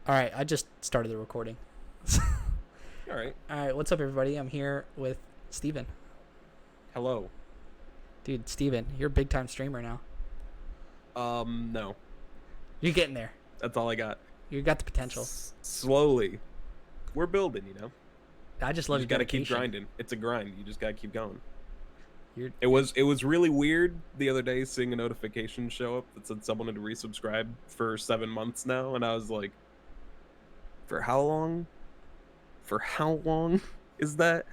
All right, I just started the recording. All right. All right, what's up, everybody? I'm here with Steven. Hello. Dude, Steven, you're a big time streamer now. No. You're getting there. That's all I got. You got the potential. Slowly. We're building. I just You love just your got to keep dedication. grinding. It's a grind. You just got to keep going. You're It was really weird the other day seeing a notification show up that said someone had resubscribed for 7 months now, and I was like, for how long? For how long is that?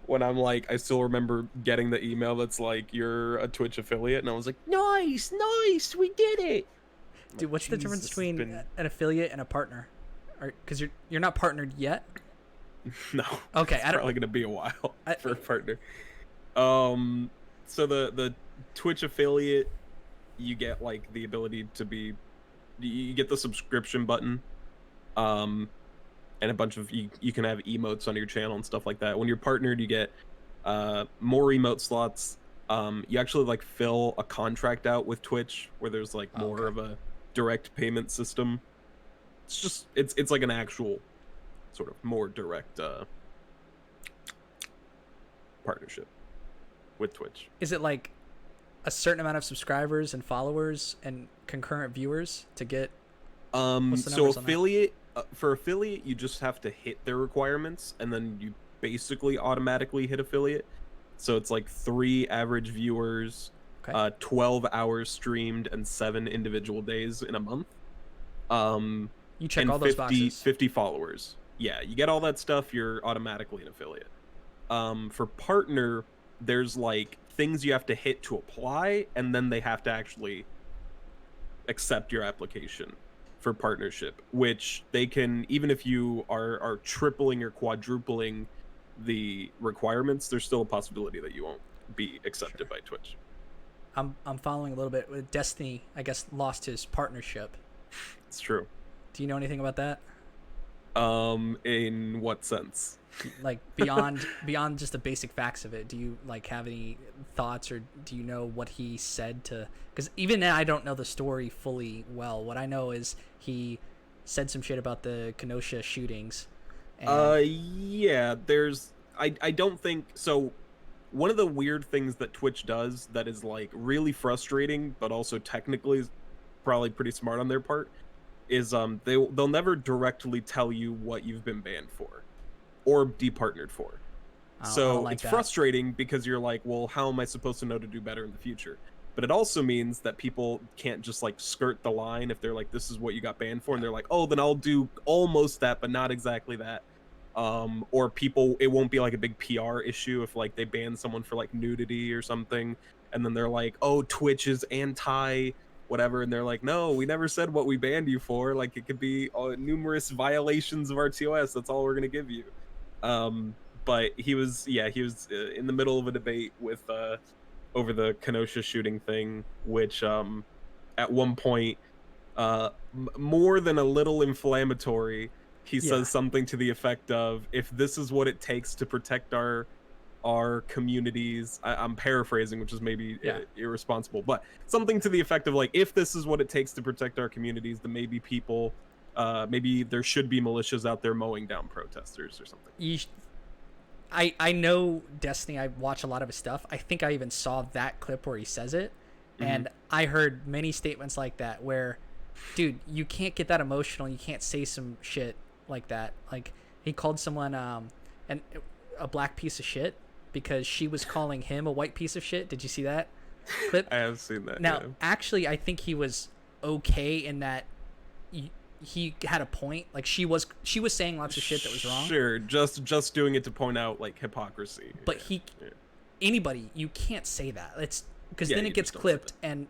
When I'm like, I still remember getting the email that's like, you're a Twitch affiliate, and I was like, nice, nice, we did it. I'm Dude, like, what's the difference Jesus, it's between been an affiliate and a partner? Because you're not partnered yet. no. Okay, It's I don't. probably gonna be a while I, for a partner. So the Twitch affiliate, you get like the ability to be, you get the subscription button, um, and a bunch of you can have emotes on your channel and stuff like that. When you're partnered, you get more emote slots. You actually like fill a contract out with Twitch where there's like oh, more okay. of a direct payment system. It's like an actual sort of more direct partnership with Twitch. Is it like a certain amount of subscribers and followers and concurrent viewers to get? What's the So numbers on that? affiliate, you just have to hit their requirements, and then you basically automatically hit affiliate. So it's like 3 average viewers, Okay. 12 hours streamed, and 7 individual days in a month. Um, You check and all those 50 boxes. 50 followers. Yeah, you get all that stuff, you're automatically an affiliate. For partner, there's like things you have to hit to apply, and then they have to actually accept your application for partnership, which they can, even if you are tripling or quadrupling the requirements, there's still a possibility that you won't be accepted Sure. by Twitch. I'm following a little bit with Destiny. I guess lost his partnership. It's true. Do you know anything about that? In what sense? Like beyond just the basic facts of it, do you like have any thoughts, or do you know what he said to? Because even now I don't know the story fully well. What I know is he said some shit about the Kenosha shootings, and Yeah, I don't think so. One of the weird things that Twitch does that is like really frustrating, but also technically is probably pretty smart on their part, is they'll never directly tell you what you've been banned for or departnered for. I don't So like it's that. frustrating because you're like, well, how am I supposed to know to do better in the future? But it also means that people can't just like skirt the line if they're like, this is what you got banned for, Yeah, and they're like, oh, then I'll do almost that, but not exactly that. Or people, it won't be like a big PR issue if like they ban someone for like nudity or something, and then they're like, oh, Twitch is anti whatever, and they're like, no, we never said what we banned you for. Like it could be numerous violations of our TOS. That's all we're gonna give you. Um, but he was in the middle of a debate with over the Kenosha shooting thing, which at one point more than a little inflammatory, he yeah, says something to the effect of, if this is what it takes to protect our communities, I'm paraphrasing, which is maybe yeah. irresponsible, but something to the effect of like, if this is what it takes to protect our communities, then maybe people maybe there should be militias out there mowing down protesters or something. You, I know Destiny. I watch a lot of his stuff. I think I even saw that clip where he says it, Hmm. and I heard many statements like that where, dude, you can't get that emotional. You can't say some shit like that. Like he called someone an a black piece of shit because she was calling him a white piece of shit. Did you see that clip? I have seen that. Now, Yeah. actually, I think he was okay in that he had a point. Like she was saying lots of shit that was wrong, Sure, just doing it to point out like hypocrisy. but Yeah, yeah, anybody, you can't say that. It's because yeah. then You it gets just don't say clipped, and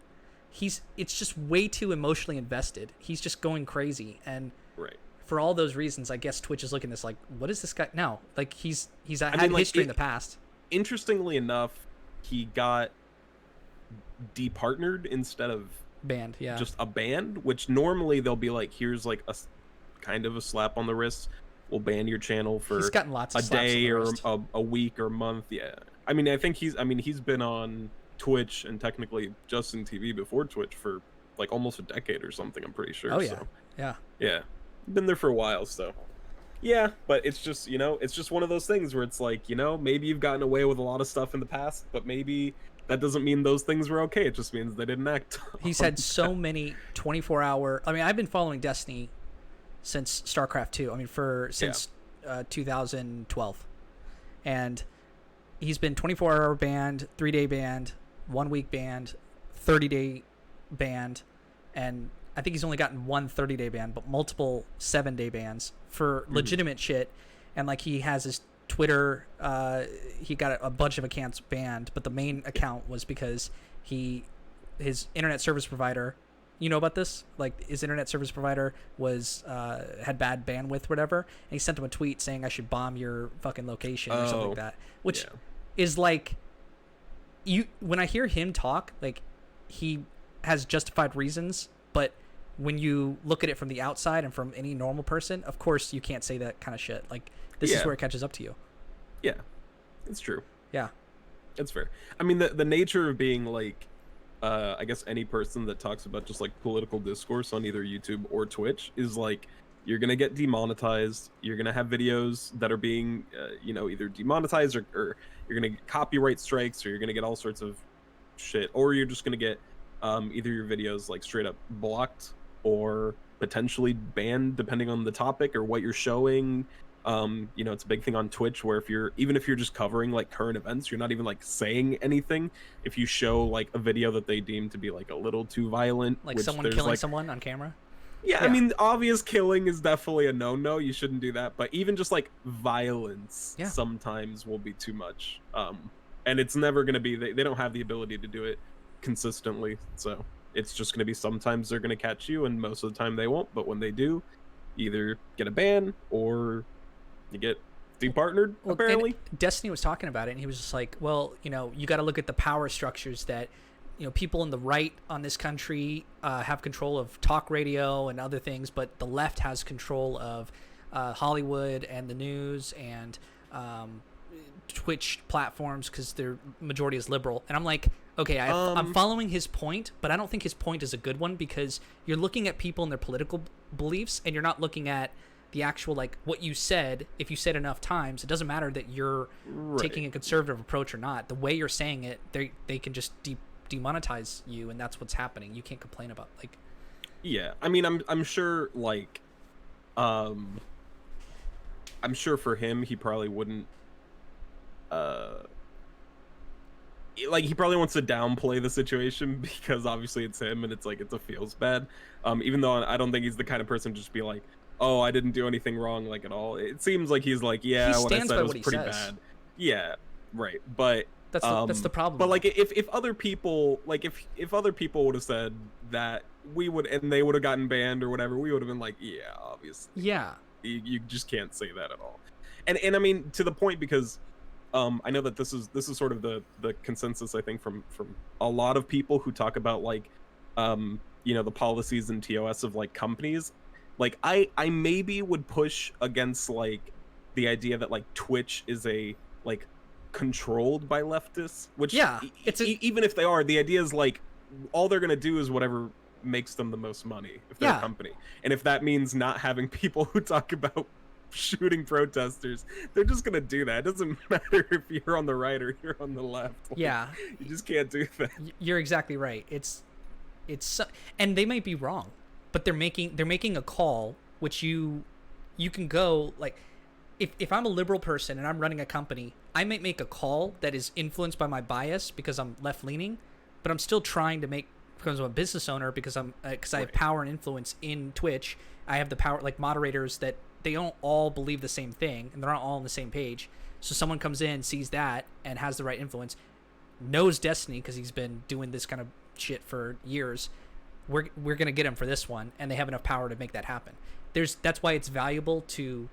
it's just way too emotionally invested. He's just going crazy, and that. Right. for all those reasons, I guess Twitch is looking at this like, what is this guy? No, like he's I had mean, like history in the past. interestingly enough, he got departnered instead of Banned, yeah. just a band, which normally they'll be like, here's like kind of a slap on the wrist. We'll ban your channel He's for gotten lots a of slaps on day the or wrist. a week or month. Yeah. I mean, he's been on Twitch and technically Justin TV before Twitch for like almost a decade or something, I'm pretty sure. Oh yeah, So, yeah. yeah. been there for a while, so yeah. But it's just, it's just one of those things where it's like, maybe you've gotten away with a lot of stuff in the past, but maybe that doesn't mean those things were okay. It just means they didn't act He's on had that. so many 24-hour. I mean, I've been following Destiny since StarCraft 2. I mean, Yeah. since 2012, and he's been 24-hour banned, 3-day banned, 1 week banned, 30-day banned, and I think he's only gotten one 30-day ban, but multiple 7-day bans for legitimate shit. And like he has his Twitter, he got a bunch of accounts banned, but the main account was because his internet service provider, you know about this? Like his internet service provider was had bad bandwidth, whatever, and he sent him a tweet saying I should bomb your fucking location or something like that, which Yeah. is like, when I hear him talk, like he has justified reasons, but when you look at it from the outside and from any normal person, of course you can't say that kind of shit. Like this is Yeah. where it catches up to you. Yeah. It's true. Yeah. It's fair. I mean, the nature of being like, I guess any person that talks about just like political discourse on either YouTube or Twitch is like, you're gonna get demonetized. You're gonna have videos that are being, either demonetized or you're gonna get copyright strikes, or you're gonna get all sorts of shit, or you're just gonna get either your videos like straight up blocked or potentially banned depending on the topic or what you're showing. It's a big thing on Twitch where even if you're just covering like current events, you're not even like saying anything. If you show like a video that they deem to be like a little too violent, Like which someone there's killing like, someone on camera. yeah, I mean, obvious killing is definitely a no-no. You shouldn't do that. But even just like violence Yeah. sometimes will be too much. And it's never going to be, they don't have the ability to do it consistently. So it's just going to be sometimes they're going to catch you and most of the time they won't. But when they do, either get a ban or you get departnered, apparently. Destiny was talking about it, and he was just like, well, you got to look at the power structures that, people in the right on this country have control of talk radio and other things, but the left has control of Hollywood and the news and Twitch platforms because their majority is liberal. And I'm like, okay, I'm following his point, but I don't think his point is a good one because you're looking at people and their political beliefs, and you're not looking at the actual, like, what you said. If you said enough times, it doesn't matter that you're taking a conservative approach or not. The way you're saying it, they can just demonetize you, and that's what's happening. You can't complain about, like. Yeah, I mean, I'm sure, like, I'm sure for him, he probably wouldn't, like, he probably wants to downplay the situation because obviously it's him and it's like, it's a feels bad. Even though I don't think he's the kind of person to just be like, oh, I didn't do anything wrong, like, at all. It seems like he's like, yeah, what I said was pretty bad. Yeah, right. But that's the problem. But like, if other people, like, if other people would have said that, we would, and they would have gotten banned or whatever, we would have been like, yeah, obviously. Yeah. You just can't say that at all. And I mean, to the point, because I know that this is sort of the consensus, I think, from a lot of people who talk about, like, the policies and TOS of, like, companies. Like, I maybe would push against, like, the idea that, like, Twitch is like, controlled by leftists, which, yeah, even if they are, the idea is, like, all they're gonna do is whatever makes them the most money if they're a company. And if that means not having people who talk about shooting protesters, they're just gonna do that. It doesn't matter if you're on the right or you're on the left. Like, yeah, you just can't do that. You're exactly right. It's and they might be wrong, but they're making a call, which you can go, like, if I'm a liberal person and I'm running a company, I might make a call that is influenced by my bias because I'm left leaning, but I'm still trying to because I'm a business owner, because I have power and influence in Twitch. I have the power, like, moderators, that they don't all believe the same thing and they're not all on the same page. So someone comes in, sees that, and has the right influence, knows Destiny because he's been doing this kind of shit for years. We're gonna get him for this one, and they have enough power to make that happen. That's why it's valuable to.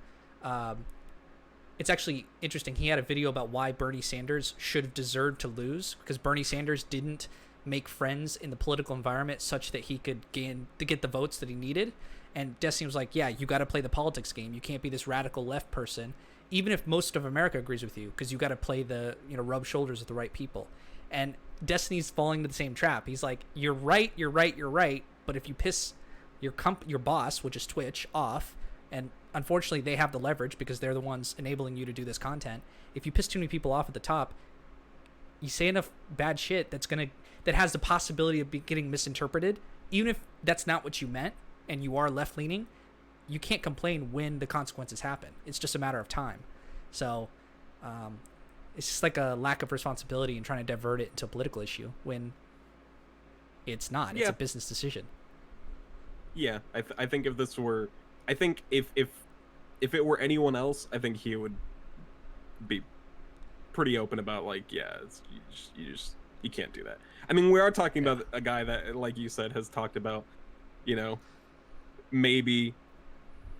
It's actually interesting. He had a video about why Bernie Sanders should have deserved to lose, because Bernie Sanders didn't make friends in the political environment such that he could get the votes that he needed. And Destiny was like, yeah, you got to play the politics game. You can't be this radical left person, even if most of America agrees with you, because you got to play rub shoulders with the right people. And Destiny's falling into the same trap. He's like, you're right, but if you piss your boss, which is Twitch, off, And unfortunately, they have the leverage because they're the ones enabling you to do this content. If you piss too many people off at the top, you say enough bad shit that has the possibility of getting misinterpreted, even if that's not what you meant and you are left leaning, you can't complain when the consequences happen. It's just a matter of time. So it's just like a lack of responsibility in trying to divert it into a political issue when it's not. It's a business decision. Yeah, I think if this were, I think if it were anyone else, I think he would be pretty open about like, yeah, you can't do that. I mean, we are talking about a guy that, like you said, has talked about, you know, maybe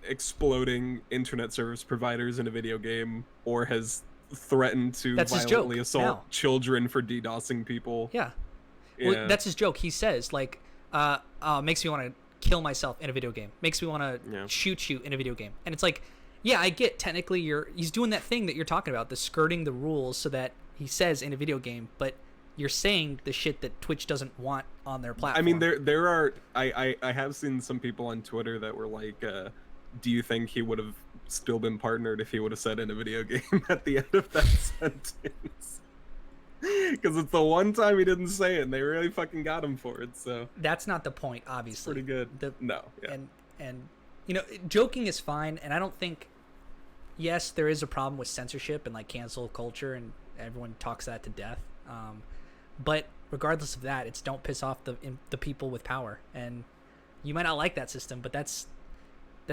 exploding internet service providers in a video game, or has threatened to violently assault children for DDoSing people. Yeah. Well, that's his joke. He says, like, makes me want to kill myself in a video game. Makes me want to shoot you in a video game. And it's like, yeah, I get technically he's doing that thing that you're talking about, the skirting the rules so that he says in a video game, but you're saying the shit that Twitch doesn't want on their platform. I mean, there are, I have seen some people on Twitter that were like, do you think he would have still been partnered if he would have said in a video game at the end of that sentence? Because it's the one time he didn't say it, and they really fucking got him for it. So that's not the point, obviously. It's pretty good. And you know, joking is fine, and I don't think. Yes, there is a problem with censorship and like cancel culture, and everyone talks that to death. But regardless of that, it's don't piss off the people with power, and you might not like that system, but that's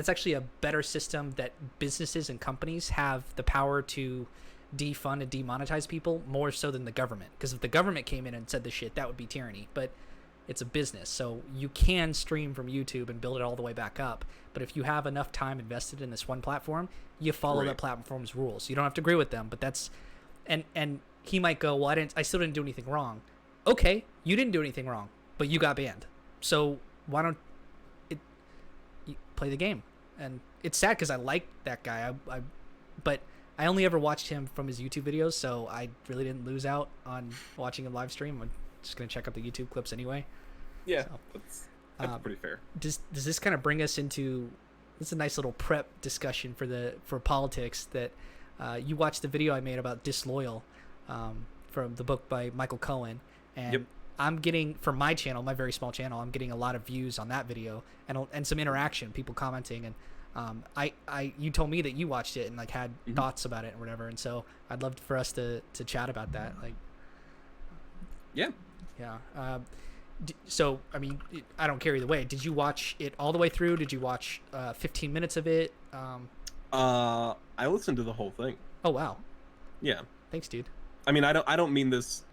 actually a better system that businesses and companies have the power to defund and demonetize people more so than the government. Because if the government came in and said this shit, that would be tyranny. But it's a business, so you can stream from YouTube and build it all the way back up. But if you have enough time invested in this one platform, you follow that platform's rules. You don't have to agree with them, but that's and he might go, well, I still didn't do anything wrong. Okay, you didn't do anything wrong, but you got banned. So why don't you play the game? And it's sad because I like that guy. But I only ever watched him from his YouTube videos, so I really didn't lose out on watching him live stream. I'm just gonna check out the YouTube clips anyway. Yeah, so, that's pretty fair. Does this kind of bring us into? This is a nice little prep discussion for politics. That you watched the video I made about Disloyal, from the book by Michael Cohen, and I'm getting, from my channel, my very small channel, I'm getting a lot of views on that video and some interaction, people commenting, and you told me that you watched it and like had thoughts about it and whatever, and so I'd love for us to chat about that. Like, yeah. So I mean, I don't care either way. Did you watch it all the way through? Did you watch 15 minutes of it? I listened to the whole thing. Oh wow. Yeah. Thanks, dude. I mean, I don't mean this.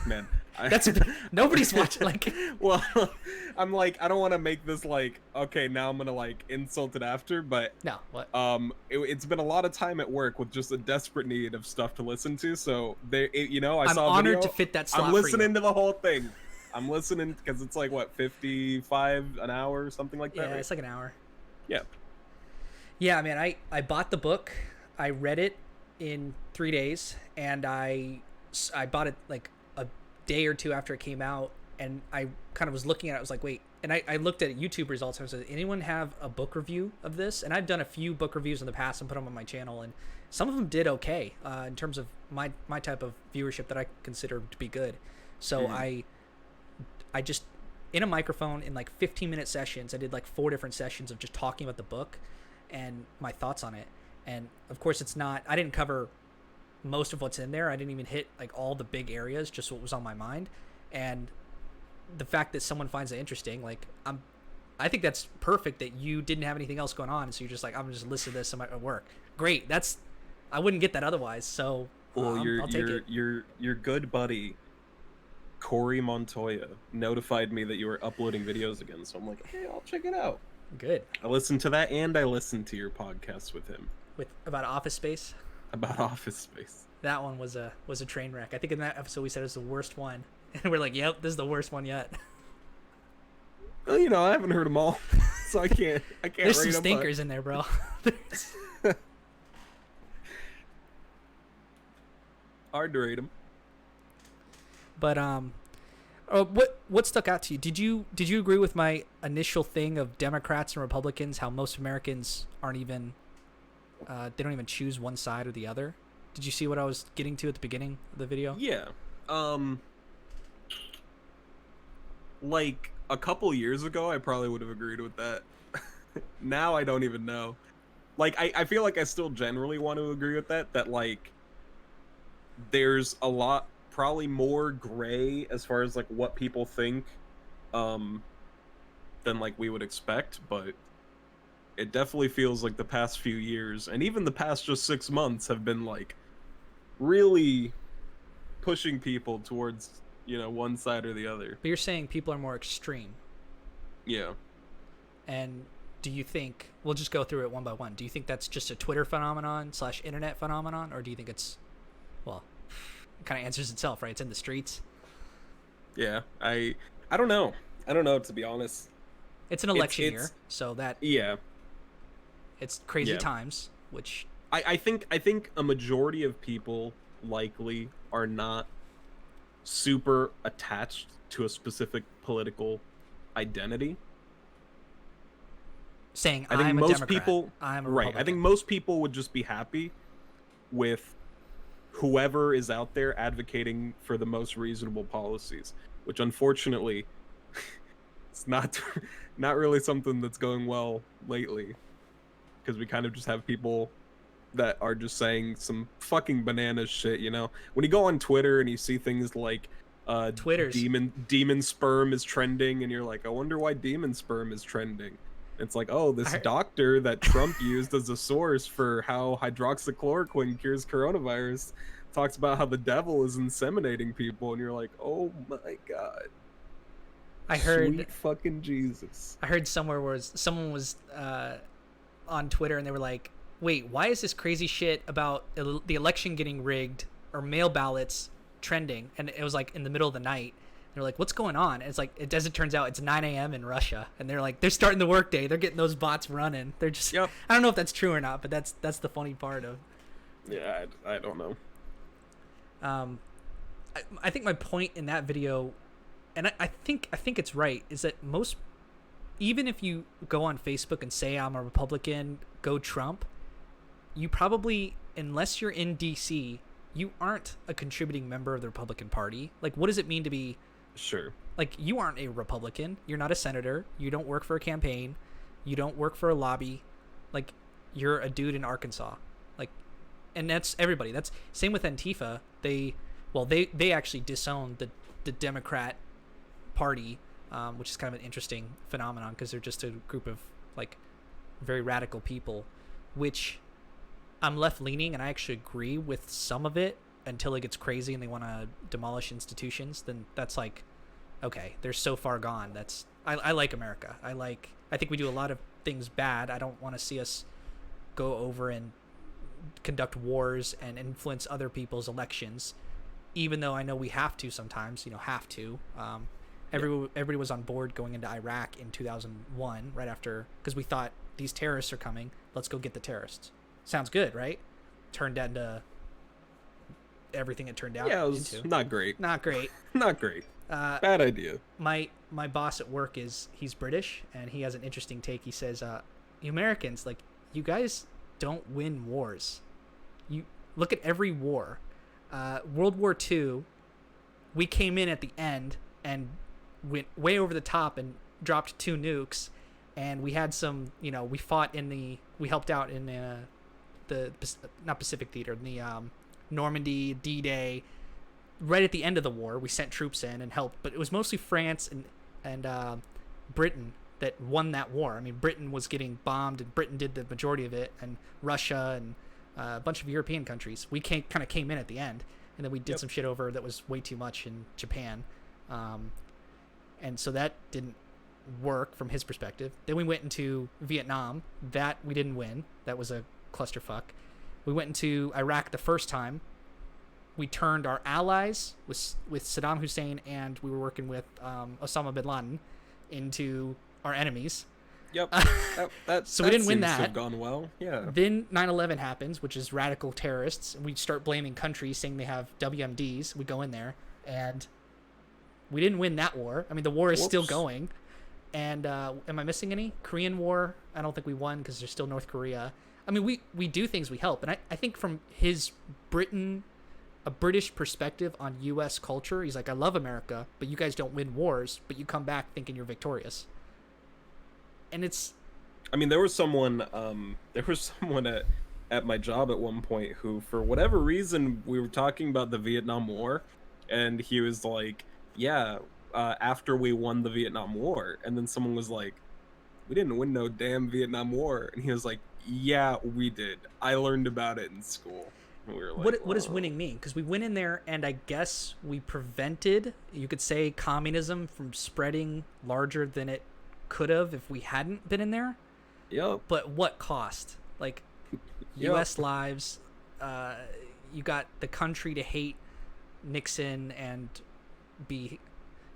Man, that's nobody's watching. Like, well, I'm like, I don't want to make this like, okay, now I'm gonna like insult it after, but no, what? It's been a lot of time at work with just a desperate need of stuff to listen to. So I I'm saw. I'm honored video, to fit that slot. I'm listening to the whole thing. I'm listening because it's like what, 55 an hour or something like that. Yeah, right? it's like an hour. Yeah. Yeah, I mean, I bought the book, I read it in 3 days, and I bought it like a day or two after it came out, and I kind of was looking at it. I was like, wait, and I looked at YouTube results. And I said, anyone have a book review of this? And I've done a few book reviews in the past and put them on my channel, and some of them did okay in terms of my type of viewership that I consider to be good. So I just, in a microphone, in like 15-minute sessions, I did like 4 different sessions of just talking about the book and my thoughts on it. And of course, I didn't cover most of what's in there. I didn't even hit like all the big areas, just what was on my mind. And the fact that someone finds it interesting, like I think that's perfect that you didn't have anything else going on, so you're just like, I'm gonna just listen to this at work. Great. I wouldn't get that otherwise. So well, I'll take it. Your good buddy Corey Montoya notified me that you were uploading videos again, so I'm like, hey, I'll check it out. Good. I listened to that, and I listened to your podcast with him. About Office Space. About Office Space. That one was a train wreck. I think in that episode we said it was the worst one, and we're like, yep, this is the worst one yet. Well, I haven't heard them all, so I can't. There's rate some stinkers in there, bro. Hard to rate them. But What stuck out to you? Did you agree with my initial thing of Democrats and Republicans? How most Americans aren't even they don't even choose one side or the other. Did you see what I was getting to at the beginning of the video? Yeah. Like a couple years ago, I probably would have agreed with that. Now I don't even know. Like I feel like I still generally want to agree with that. That like there's a lot probably more gray as far as like what people think than like we would expect, but it definitely feels like the past few years and even the past just 6 months have been like really pushing people towards, you know, one side or the other. But you're saying people are more extreme. Yeah. And do you think we'll just go through it one by one? Do you think that's just a Twitter phenomenon / internet phenomenon, or do you think it's, well, it kind of answers itself, right? It's in the streets. Yeah. I don't know. I don't know, to be honest. It's an election year, so that yeah. it's crazy Yeah. times, which I think a majority of people likely are not super attached to a specific political identity. saying I think I'm a most Democrat, people I'm a right. Republican. I think most people would just be happy with whoever is out there advocating for the most reasonable policies, which unfortunately it's not really something that's going well lately, because we kind of just have people that are just saying some fucking bananas shit, you know. When you go on Twitter and you see things like Twitter's demon sperm is trending, and you're like, I wonder why demon sperm is trending. It's like, oh, this doctor that Trump used as a source for how hydroxychloroquine cures coronavirus talks about how the devil is inseminating people, and you're like, oh my god. I heard Sweet fucking Jesus. I heard somewhere where someone was on Twitter and they were like, wait, why is this crazy shit about the election getting rigged or mail ballots trending? And it was like in the middle of the night. They're like, what's going on? And it's like, as it turns out, it's 9 a.m. in Russia. And they're like, they're starting the workday. They're getting those bots running. They're just, Yep. I don't know if that's true or not, but that's the funny part of. Yeah, I don't know. I think my point in that video, and I think it's right, is that most, even if you go on Facebook and say I'm a Republican, go Trump, you probably, unless you're in DC, you aren't a contributing member of the Republican Party. Like, what does it mean to be? Sure. Like, you aren't a Republican. You're not a senator. You don't work for a campaign. You don't work for a lobby. Like, you're a dude in Arkansas. Like, and that's everybody. That's same with Antifa. They actually disowned the Democrat Party, which is kind of an interesting phenomenon because they're just a group of like very radical people, which I'm left leaning and I actually agree with some of it until it gets crazy and they want to demolish institutions. Then that's like, okay, they're so far gone. I like America. I think we do a lot of things bad. I don't want to see us go over and conduct wars and influence other people's elections, even though I know we have to sometimes, everybody was on board going into Iraq in 2001, right after, because we thought these terrorists are coming. Let's go get the terrorists. Sounds good, right? Turned into everything it turned out Yeah, it was into. not great. Not great. Not great. Bad idea. My boss at work he's British, and he has an interesting take. He says, you Americans, like, you guys don't win wars. You look at every war. World War II, we came in at the end and went way over the top and dropped 2 nukes, and we had some, we fought we helped out in the not Pacific Theater, in the Normandy, D-Day. Right at the end of the war, we sent troops in and helped, but it was mostly France and Britain that won that war. I mean, Britain was getting bombed, and Britain did the majority of it, and Russia and a bunch of European countries. We kind of came in at the end, and then we did some shit over that was way too much in Japan, and so that didn't work from his perspective. Then we went into Vietnam. That we didn't win. That was a clusterfuck. We went into Iraq the first time. We turned our allies with Saddam Hussein, and we were working with Osama bin Laden into our enemies. Yep. So we didn't win seems to that. have gone well. Yeah. Then 9/11 happens, which is radical terrorists. We start blaming countries, saying they have WMDs. We go in there, and We didn't win that war. I mean, the war is still Whoops. going. And am I missing any? Korean War, I don't think we won because there's still North Korea. I mean, we do things, we help. And I think from his a British perspective on U.S. culture, he's like, I love America, but you guys don't win wars, but you come back thinking you're victorious. And it's... I mean, there was someone at my job at one point who, for whatever reason, we were talking about the Vietnam War, and he was like, yeah, after we won the Vietnam War, and then someone was like, we didn't win no damn Vietnam War, and he was like, yeah, we did. I learned about it in school. And we were like, what does winning mean? Because we went in there, and I guess we prevented, you could say, communism from spreading larger than it could have if we hadn't been in there. Yep. But what cost? Like, Yep. U.S. lives. You got the country to hate Nixon and be,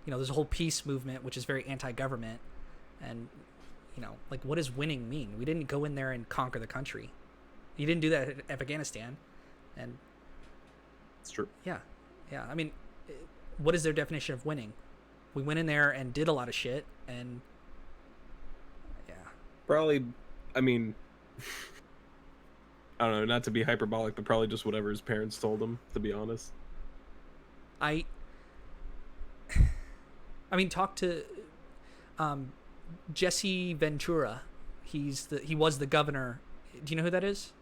there's a whole peace movement which is very anti-government, and like, what does winning mean? We didn't go in there and conquer the country. You didn't do that at Afghanistan, and It's true. yeah. I mean, what is their definition of winning? We went in there and did a lot of shit, and yeah. Probably, I mean, I don't know, not to be hyperbolic, but probably just whatever his parents told him, to be honest. I mean, talk to Jesse Ventura. He was the governor. Do you know who that is?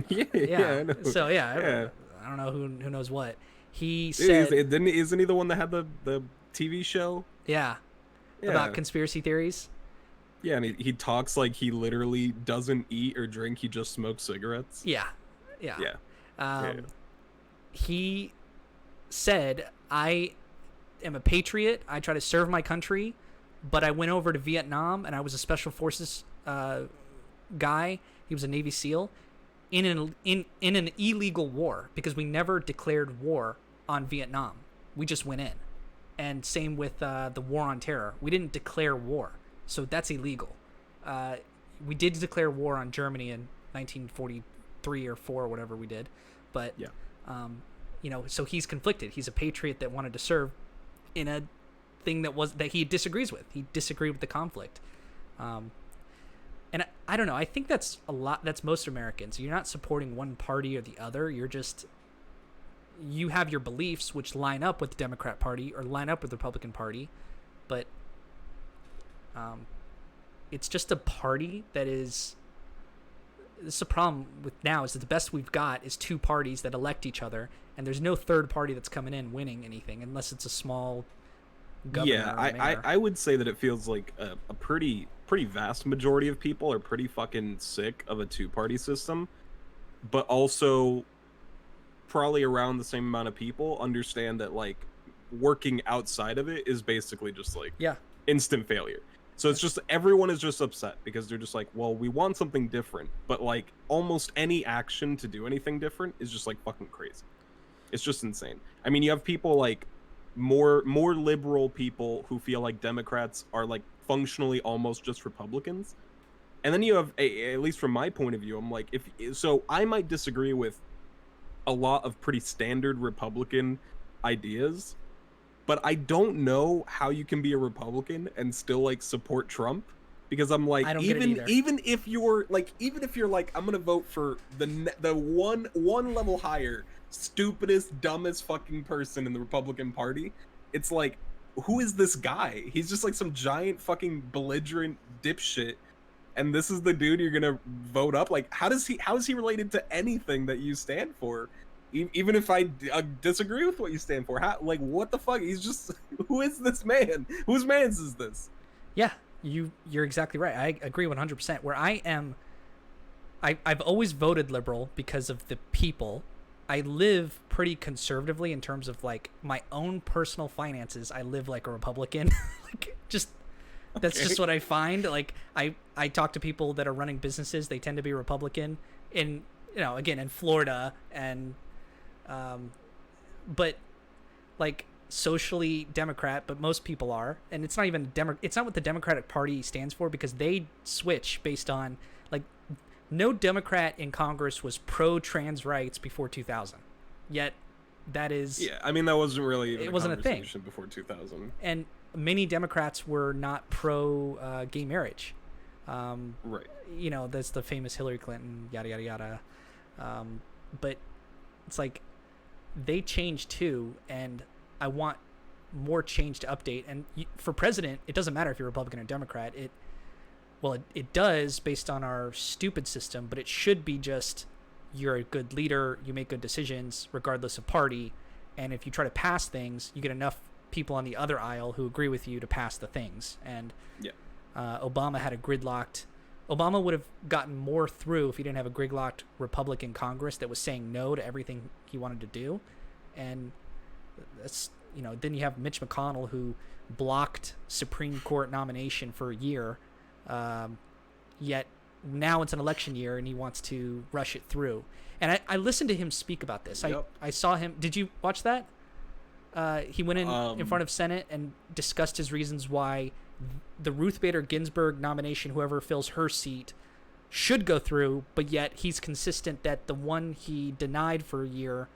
yeah, I know. So Yeah. I don't know who knows what. He Dude, said, isn't he the one that had the TV show? yeah, about conspiracy theories. Yeah, and he talks like he literally doesn't eat or drink, he just smokes cigarettes. Yeah. He said, I am a patriot. I try to serve my country, but I went over to Vietnam and I was a special forces guy. He was a Navy SEAL in an illegal war, because we never declared war on Vietnam. We just went in. And same with the war on terror. We didn't declare war, so that's illegal. We did declare war on Germany in 1943 or 4 or whatever we did, but Yeah. So he's conflicted. He's a patriot that wanted to serve in a thing that he disagrees with. He disagreed with the conflict. And I don't know. I think that's that's most Americans. You're not supporting one party or the other. You have your beliefs which line up with the Democrat Party or line up with the Republican Party, but it's just a party that is... This is a problem with now, is that the best we've got is 2 parties that elect each other, and there's no third party that's coming in winning anything unless it's a small governor. Yeah, or mayor. I would say that it feels like a pretty vast majority of people are pretty fucking sick of a 2-party system, but also probably around the same amount of people understand that, like, working outside of it is basically just like instant failure. So it's just everyone is just upset because they're just like, well, we want something different, but like almost any action to do anything different is just like fucking crazy. It's just insane. I mean, you have people like more liberal people who feel like Democrats are like functionally almost just Republicans. And then you have, at least from my point of view, I'm like, so I might disagree with a lot of pretty standard Republican ideas, but I don't know how you can be a Republican and still like support Trump, because I'm like, even if you're like I'm gonna vote for the one level higher, stupidest, dumbest fucking person in the Republican Party, it's like, who is this guy? He's just like some giant fucking belligerent dipshit, and this is the dude you're gonna vote up? Like, how is he related to anything that you stand for? Even if I disagree with what you stand for, like, what the fuck? He's just, who is this man? Whose man's is this? Yeah, you're exactly right. I agree 100%. Where I am, I've always voted liberal because of the people. I live pretty conservatively in terms of like my own personal finances. I live like a Republican. Like, just that's just what I find. Like, I talk to people that are running businesses. They tend to be Republican in, again, in Florida, and but like socially Democrat, but most people are, and it's not even it's not what the Democratic Party stands for, because they switch based on, like, no Democrat in Congress was pro trans rights before 2000, yet That is, Yeah, I mean that wasn't really even it a wasn't a thing. conversation before 2000. And many Democrats were not pro gay marriage. Right. You know, that's the famous Hillary Clinton, yada yada yada. But it's like they changed too, and I want more change to update. And for president, it doesn't matter if you're Republican or Democrat. It does based on our stupid system, but it should be just you're a good leader, you make good decisions regardless of party, and if you try to pass things, you get enough people on the other aisle who agree with you to pass the things. And Yeah. Obama had a gridlocked. Obama would have gotten more through if he didn't have a gridlocked Republican Congress that was saying no to everything he wanted to do. And that's, you know, then you have Mitch McConnell, who blocked Supreme Court nomination for a year, yet now it's an election year and he wants to rush it through. And I listened to him speak about this. Yep. I saw him. Did you watch that? He went in front of Senate and discussed his reasons why the Ruth Bader Ginsburg nomination, whoever fills her seat, should go through, but yet he's consistent that the one he denied for a year,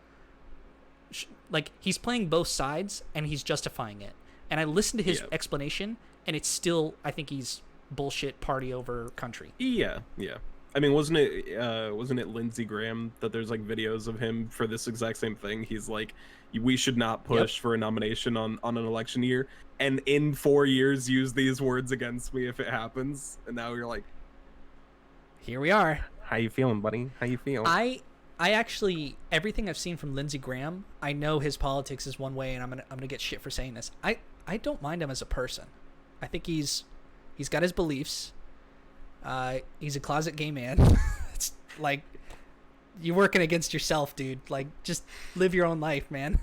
like, he's playing both sides and he's justifying it. And I listened to his explanation, and it's still, I think he's bullshit party over country. Yeah. I mean, wasn't it Lindsey Graham that there's like videos of him for this exact same thing? He's like, we should not push for a nomination on an election year, and in 4 years use these words against me if it happens. And now you're like, here we are. How you feeling, buddy? How you feeling? I actually, everything I've seen from Lindsey Graham, I know his politics is one way, and I'm gonna get shit for saying this. I don't mind him as a person. I think he's got his beliefs. He's a closet gay man. It's like, you're working against yourself, dude. Like, just live your own life, man.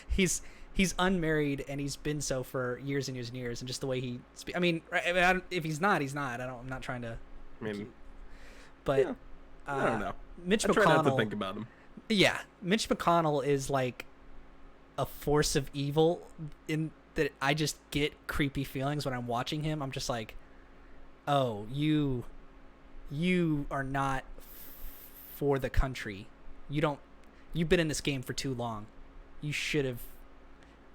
He's unmarried, and he's been so for years and years and years. And just the way he speaks. I mean, if he's not, he's not. I'm not trying to. I mean, but yeah, I don't know. Mitch I McConnell. try not to think about him. Yeah, Mitch McConnell is like a force of evil in that. I just get creepy feelings when I'm watching him. I'm just like, oh, you are not for the country. You've been in this game for too long. You should have.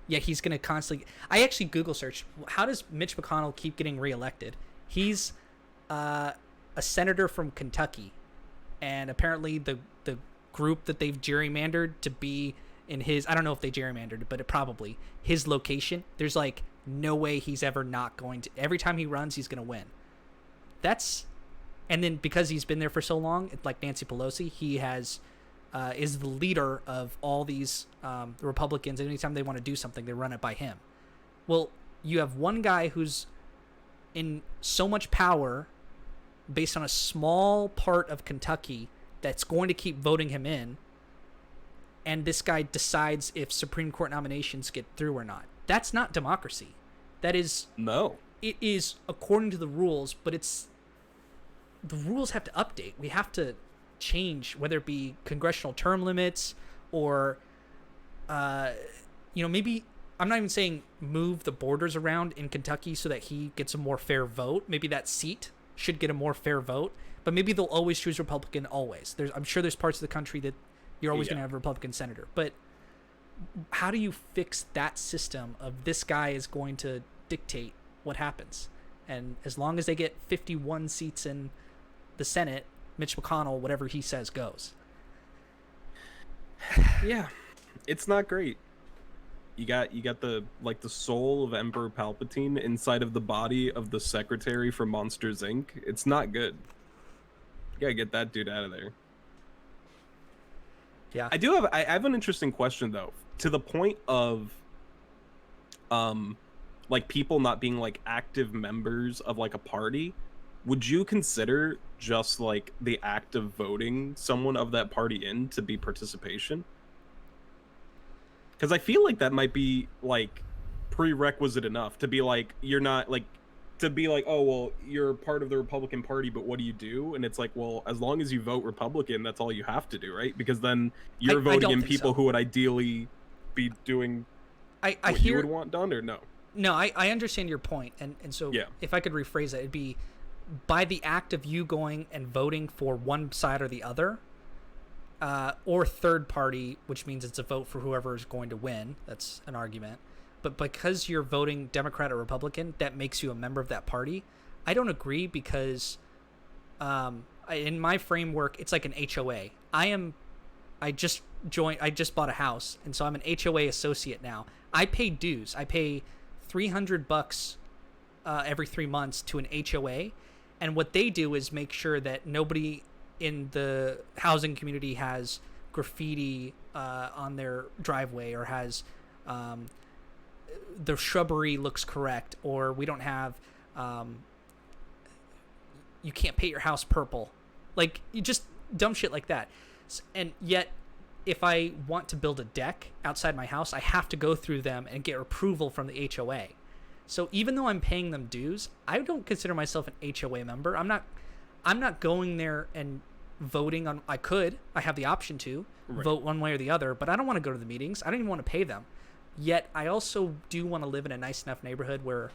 Yeah, he's going to constantly. I actually Google searched, how does Mitch McConnell keep getting reelected? He's a senator from Kentucky, and apparently the group that they've gerrymandered to be in his, I don't know if they gerrymandered it, but it probably, his location, there's like no way he's ever not going to. Every time he runs, he's going to win. And then because he's been there for so long, like Nancy Pelosi, he has is the leader of all these Republicans. And anytime they want to do something, they run it by him. Well, you have one guy who's in so much power based on a small part of Kentucky that's going to keep voting him in, and this guy decides if Supreme Court nominations get through or not. That's not democracy. That is... No. It is according to the rules, but the rules have to update. We have to change, whether it be congressional term limits or, maybe, I'm not even saying move the borders around in Kentucky so that he gets a more fair vote. Maybe that seat should get a more fair vote, but maybe they'll always choose Republican always. I'm sure there's parts of the country that you're always going to have a Republican senator, but how do you fix that system of this guy is going to dictate what happens? And as long as they get 51 seats in the Senate, Mitch McConnell, whatever he says goes. Yeah, it's not great. You got the soul of Emperor Palpatine inside of the body of the secretary from Monsters Inc. It's not good. You gotta get that dude out of there. Yeah. I have an interesting question though. To the point of like people not being like active members of like a party, would you consider just like the act of voting someone of that party in to be participation? Because I feel like that might be like prerequisite enough to be like, you're not like, to be like, oh, well, you're part of the Republican Party, but what do you do? And it's like, well, as long as you vote Republican, that's all you have to do, right? Because then you're voting in people who would ideally be doing what you would want done, or no? No, I understand your point. And so if I could rephrase it, it'd be by the act of you going and voting for one side or the other, or third party, which means it's a vote for whoever is going to win. That's an argument. But because you're voting Democrat or Republican, that makes you a member of that party. I don't agree because in my framework, it's like an HOA. I just bought a house, and so I'm an HOA associate now. I pay dues. I pay $300 every 3 months to an HOA, and what they do is make sure that nobody in the housing community has graffiti on their driveway, or has the shrubbery looks correct, or we don't have you can't paint your house purple, like you just dumb shit like that. And yet, if I want to build a deck outside my house, I have to go through them and get approval from the HOA. So even though I'm paying them dues, I don't consider myself an HOA member. I'm not going there and voting on. I have the option to vote one way or the other, but I don't want to go to the meetings. I don't even want to pay them. Yet I also do want to live in a nice enough neighborhood where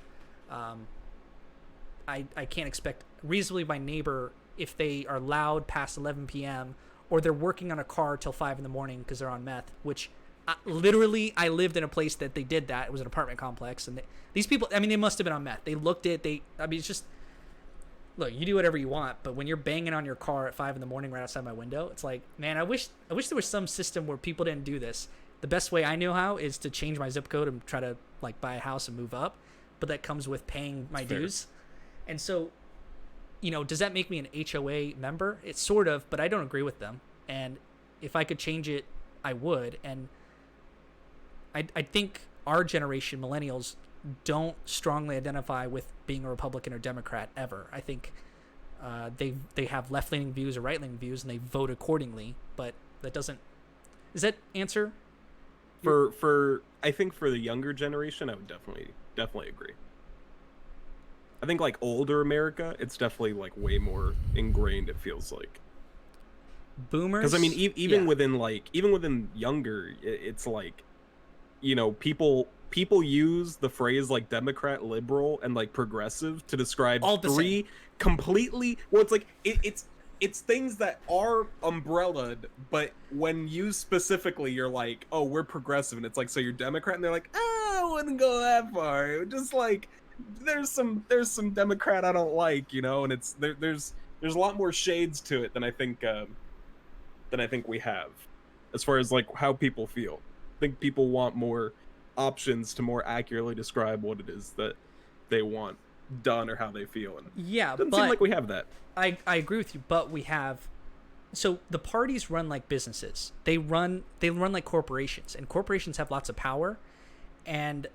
I can't expect reasonably my neighbor, if they are loud past 11 p.m. or they're working on a car till 5 in the morning because they're on meth, which I lived in a place that they did that. It was an apartment complex, and these people, I mean, they must have been on meth. They looked it. It's just, look, you do whatever you want, but when you're banging on your car at 5 in the morning right outside my window, it's like, man, I wish there was some system where people didn't do this. The best way I know how is to change my zip code and try to like buy a house and move up, but that comes with paying my dues. And so, does that make me an HOA member? It's sort of, but I don't agree with them. And if I could change it, I would. And I think our generation, millennials, don't strongly identify with being a Republican or Democrat ever. I think they have left-leaning views or right-leaning views, and they vote accordingly. But that doesn't. Does that answer? I think for the younger generation, I would definitely agree. I think like older America, it's definitely like way more ingrained. It feels like boomers. Because I mean, even within younger, it's like, people use the phrase like Democrat, liberal, and like progressive to describe all the three same. Completely. Well, it's like it's things that are umbrellaed, but when used specifically, you're like, oh, we're progressive, and it's like, so you're Democrat, and they're like, I wouldn't go that far. Just like there's some Democrat I don't like, and it's there's a lot more shades to it than I think we have, as far as like how people feel. I think people want more options to more accurately describe what it is that they want done or how they feel, and yeah, doesn't seem like we have that. I agree with you, but we have. So the parties run like businesses. They run like corporations, and corporations have lots of power, and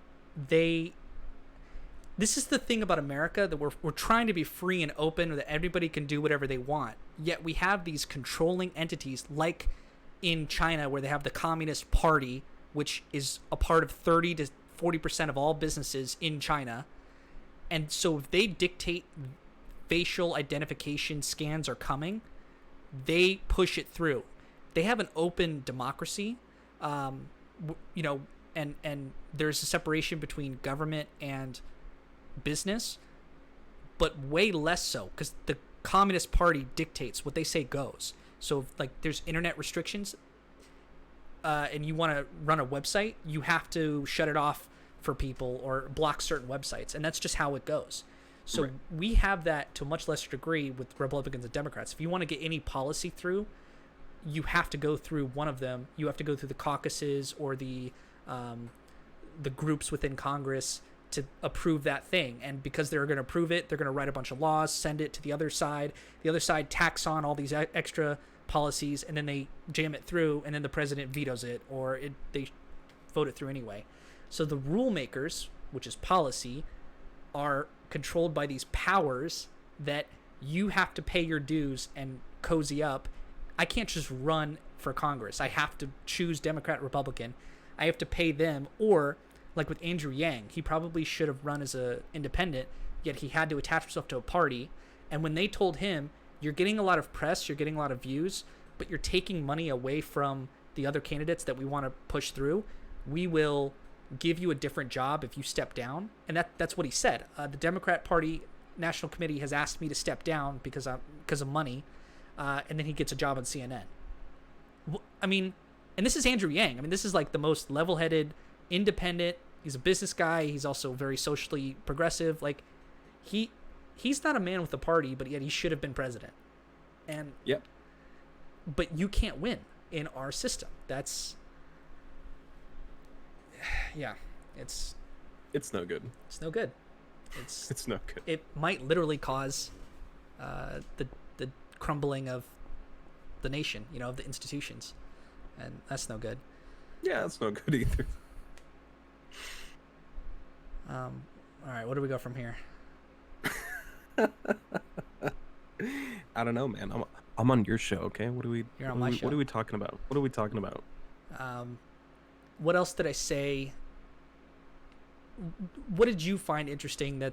this is the thing about America, that we're trying to be free and open, that everybody can do whatever they want. Yet we have these controlling entities, like in China, where they have the Communist Party, which is a part of 30 to 40% of all businesses in China. And so if they dictate facial identification scans are coming, they push it through. They have an open democracy, and there's a separation between government and business, but way less so, because the Communist Party dictates what they say goes. So if, like, there's internet restrictions, and you want to run a website, you have to shut it off for people or block certain websites, and that's just how it goes. So we have that to a much lesser degree with Republicans and Democrats. If you want to get any policy through, you have to go through one of them. You have to go through the caucuses or the groups within Congress to approve that thing. And because they're going to approve it, they're going to write a bunch of laws, send it to the other side. The other side tacks on all these extra policies, and then they jam it through, and then the president vetoes it, or they vote it through anyway. So the rule makers, which is policy, are controlled by these powers that you have to pay your dues and cozy up. I can't just run for Congress. I have to choose Democrat, Republican. I have to pay them, or like with Andrew Yang, he probably should have run as an independent, yet he had to attach himself to a party. And when they told him, you're getting a lot of press, you're getting a lot of views, but you're taking money away from the other candidates that we want to push through, we will give you a different job if you step down. And that's what he said. The Democrat Party National Committee has asked me to step down because of money, and then he gets a job on CNN. I mean, and this is Andrew Yang. I mean, this is like the most level-headed, independent. He's a business guy. He's also very socially progressive. Like, he's not a man with a party, but yet he should have been president. And Yep. But you can't win in our system. That's yeah. It's no good. It's no good. It's no good. It might literally cause the crumbling of the nation, of the institutions, and that's no good. Yeah, that's no good either. All right, where do we go from here? I don't know, man. I'm on your show, okay? You're on my show. What are we talking about? What else did I say? What did you find interesting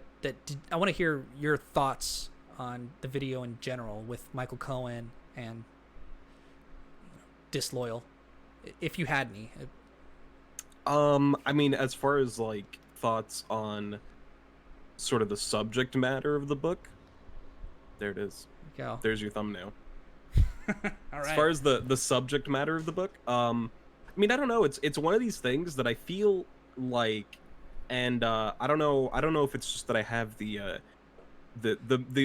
I want to hear your thoughts on the video in general with Michael Cohen and Disloyal, if you had any. I mean, as far as like thoughts on sort of the subject matter of the book, there it is. Go. There's your thumbnail. All right. As far as the subject matter of the book, I mean, I don't know. It's one of these things that I feel like, and I don't know if it's just that I have the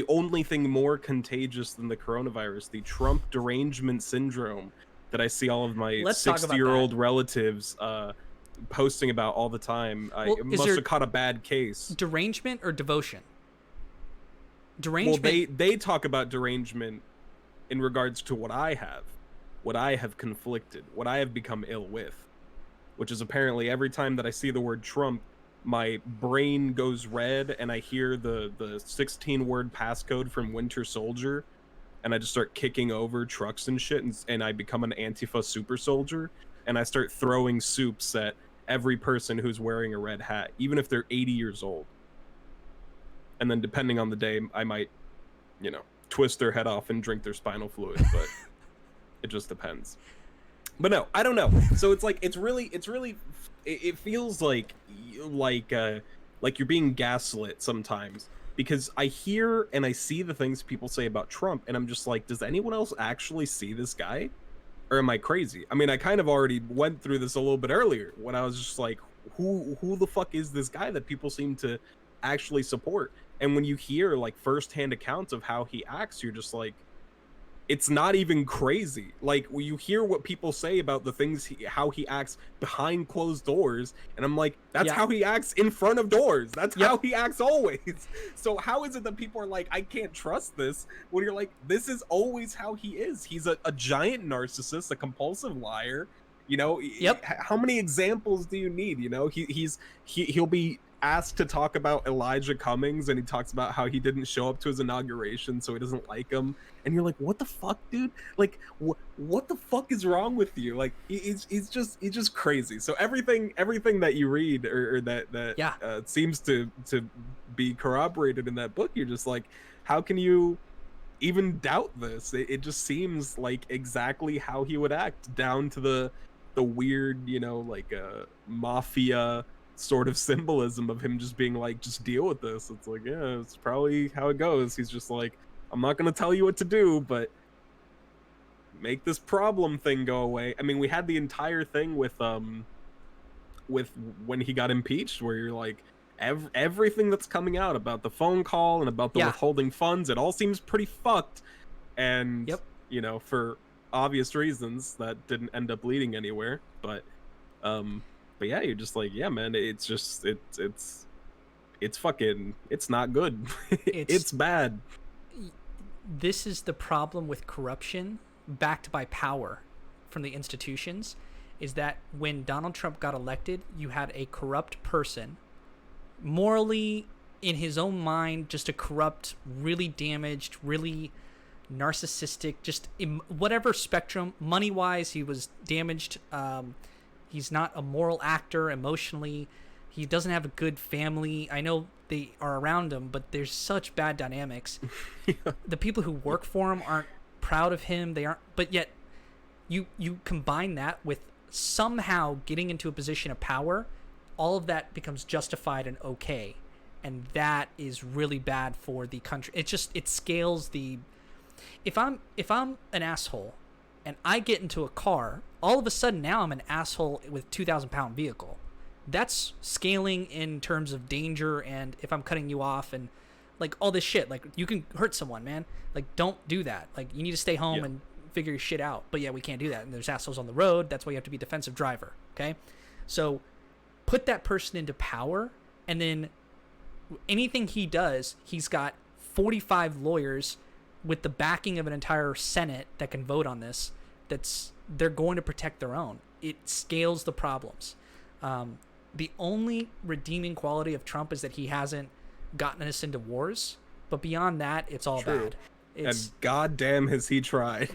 only thing more contagious than the coronavirus, the Trump derangement syndrome, that I see all of my 60-year-old relatives posting about all the time. I must have caught a bad case. Derangement or devotion? Derangement. Well, they talk about derangement in regards to what I have conflicted, what I have become ill with, which is apparently every time that I see the word Trump, my brain goes red and I hear the 16-word passcode from Winter Soldier, and I just start kicking over trucks and shit, and I become an Antifa super soldier, and I start throwing soups at every person who's wearing a red hat, even if they're 80 years old. And then depending on the day, I might, twist their head off and drink their spinal fluid, but it just depends. But no, I don't know. So it's like, it feels like you're being gaslit sometimes, because I hear and I see the things people say about Trump, and I'm just like, does anyone else actually see this guy? Or am I crazy? I mean, I kind of already went through this a little bit earlier when I was just like, who the fuck is this guy that people seem to actually support? And when you hear like firsthand accounts of how he acts, you're just like, it's not even crazy. Like, when you hear what people say about the things how he acts behind closed doors, and I'm like, that's how he acts in front of doors. That's how he acts always. So how is it that people are like, I can't trust this, when you're like, this is always how he is. He's a giant narcissist, a compulsive liar. How many examples do you need? He'll be asked to talk about Elijah Cummings, and he talks about how he didn't show up to his inauguration, so he doesn't like him. And you're like, what the fuck, dude? Like, what the fuck is wrong with you? Like, he's just crazy. So everything that you read or that seems to be corroborated in that book, you're just like, how can you even doubt this? It just seems like exactly how he would act, down to the weird, mafia sort of symbolism of him just being like, just deal with this. It's like, yeah, it's probably how it goes. He's just like, I'm not gonna tell you what to do, but make this problem thing go away. I mean, we had the entire thing with when he got impeached, where you're like, everything that's coming out about the phone call and about the withholding funds, it all seems pretty fucked. And for obvious reasons, that didn't end up leading anywhere. But yeah, you're just like, yeah, man, it's just it's fucking, it's not good. It's bad. This is the problem with corruption backed by power from the institutions, is that when Donald Trump got elected, you had a corrupt person, morally, in his own mind, just a corrupt, really damaged, really narcissistic, just whatever spectrum. Money-wise, he was damaged. He's not a moral actor emotionally. He doesn't have a good family. I know they are around him, but there's such bad dynamics. The people who work for him aren't proud of him. They aren't, but yet you combine that with somehow getting into a position of power, all of that becomes justified and okay. And that is really bad for the country. It scales the, if I'm an asshole and I get into a car, all of a sudden now I'm an asshole with 2,000-pound vehicle. That's scaling in terms of danger, and if I'm cutting you off and like all this shit, like you can hurt someone, man. Like don't do that. Like you need to stay home and figure your shit out. But yeah, we can't do that. And there's assholes on the road. That's why you have to be a defensive driver. Okay, so put that person into power, and then anything he does, he's got 45 lawyers with the backing of an entire Senate that can vote on this. They're going to protect their own. It scales the problems. The only redeeming quality of Trump is that he hasn't gotten us into wars, but beyond that, it's all bad. And goddamn has he tried.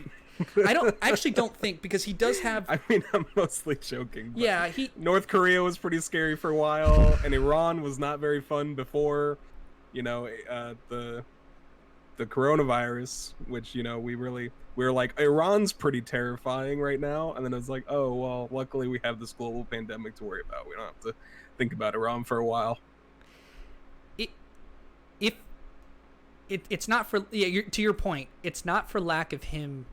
I actually don't think, because he does have. I mean, I'm mostly joking. But Yeah, North Korea was pretty scary for a while, and Iran was not very fun before. The coronavirus, which we were like, Iran's pretty terrifying right now, and then it's like, oh well, luckily we have this global pandemic to worry about. We don't have to think about Iran for a while. It's not for to your point. It's not for lack of him.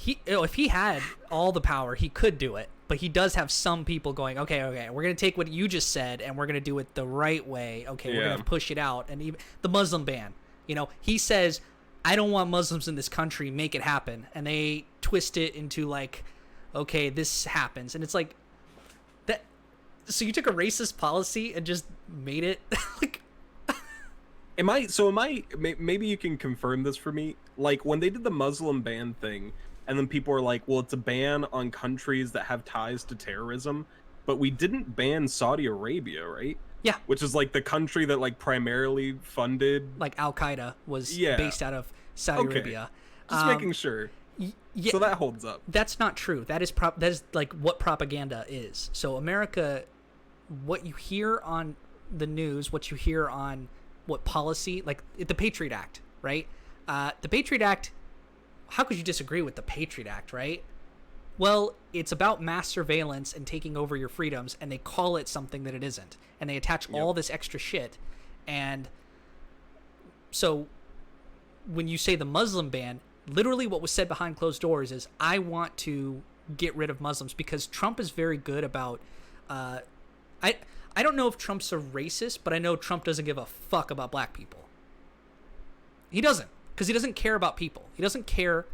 If he had all the power, he could do it. But he does have some people going, okay, we're gonna take what you just said and we're gonna do it the right way. Okay, we're gonna push it out. And even the Muslim ban. He says, I don't want Muslims in this country. Make it happen. And they twist it into like, okay, this happens, and it's like that. So you took a racist policy and just made it like. Maybe you can confirm this for me. Like when they did the Muslim ban thing, and then people were like, well, it's a ban on countries that have ties to terrorism, but we didn't ban Saudi Arabia, right? Yeah. Which is like the country that like primarily funded, like Al-Qaeda was based out of Saudi Arabia. Just making sure. So that holds up. That's not true. That is like what propaganda is. So America, what you hear on the news, what you hear on what policy, like the Patriot Act, right? The Patriot Act, how could you disagree with the Patriot Act, right? Well, it's about mass surveillance and taking over your freedoms, and they call it something that it isn't. And they attach all this extra shit. And so when you say the Muslim ban, literally what was said behind closed doors is, I want to get rid of Muslims, because Trump is very good about I don't know if Trump's a racist, but I know Trump doesn't give a fuck about black people. He doesn't, because he doesn't care about people. He doesn't care.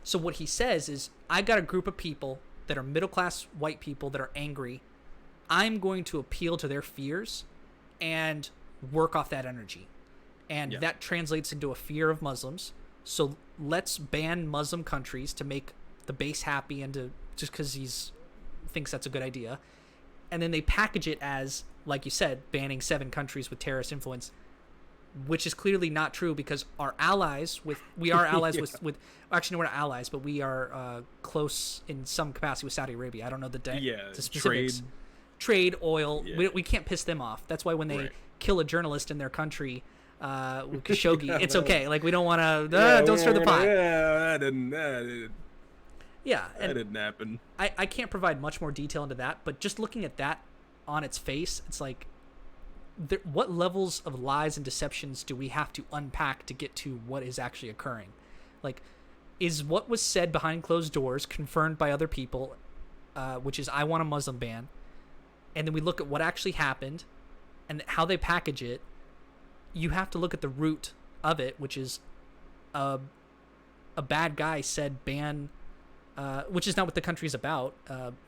So what he says is, I got a group of people that are middle-class white people that are angry. I'm going to appeal to their fears and work off that energy. And that translates into a fear of Muslims. So let's ban Muslim countries to make the base happy, and to just because he thinks that's a good idea. And then they package it as, like you said, banning 7 countries with terrorist influence, which is clearly not true, because our allies we are allies with actually, no, we're not allies, but we are close in some capacity with Saudi Arabia. I don't know the specifics. Trade, oil. We can't piss them off. That's why when they kill a journalist in their country, with Khashoggi, it's okay. Like, we don't want to don't stir the pot. Yeah, that didn't Yeah, that didn't happen. I can't provide much more detail into that, but just looking at that on its face, it's like, what levels of lies and deceptions do we have to unpack to get to what is actually occurring? Like, is what was said behind closed doors confirmed by other people, which is, I want a Muslim ban, and then we look at what actually happened and how they package it. You have to look at the root of it, which is a bad guy said ban, which is not what the country's about.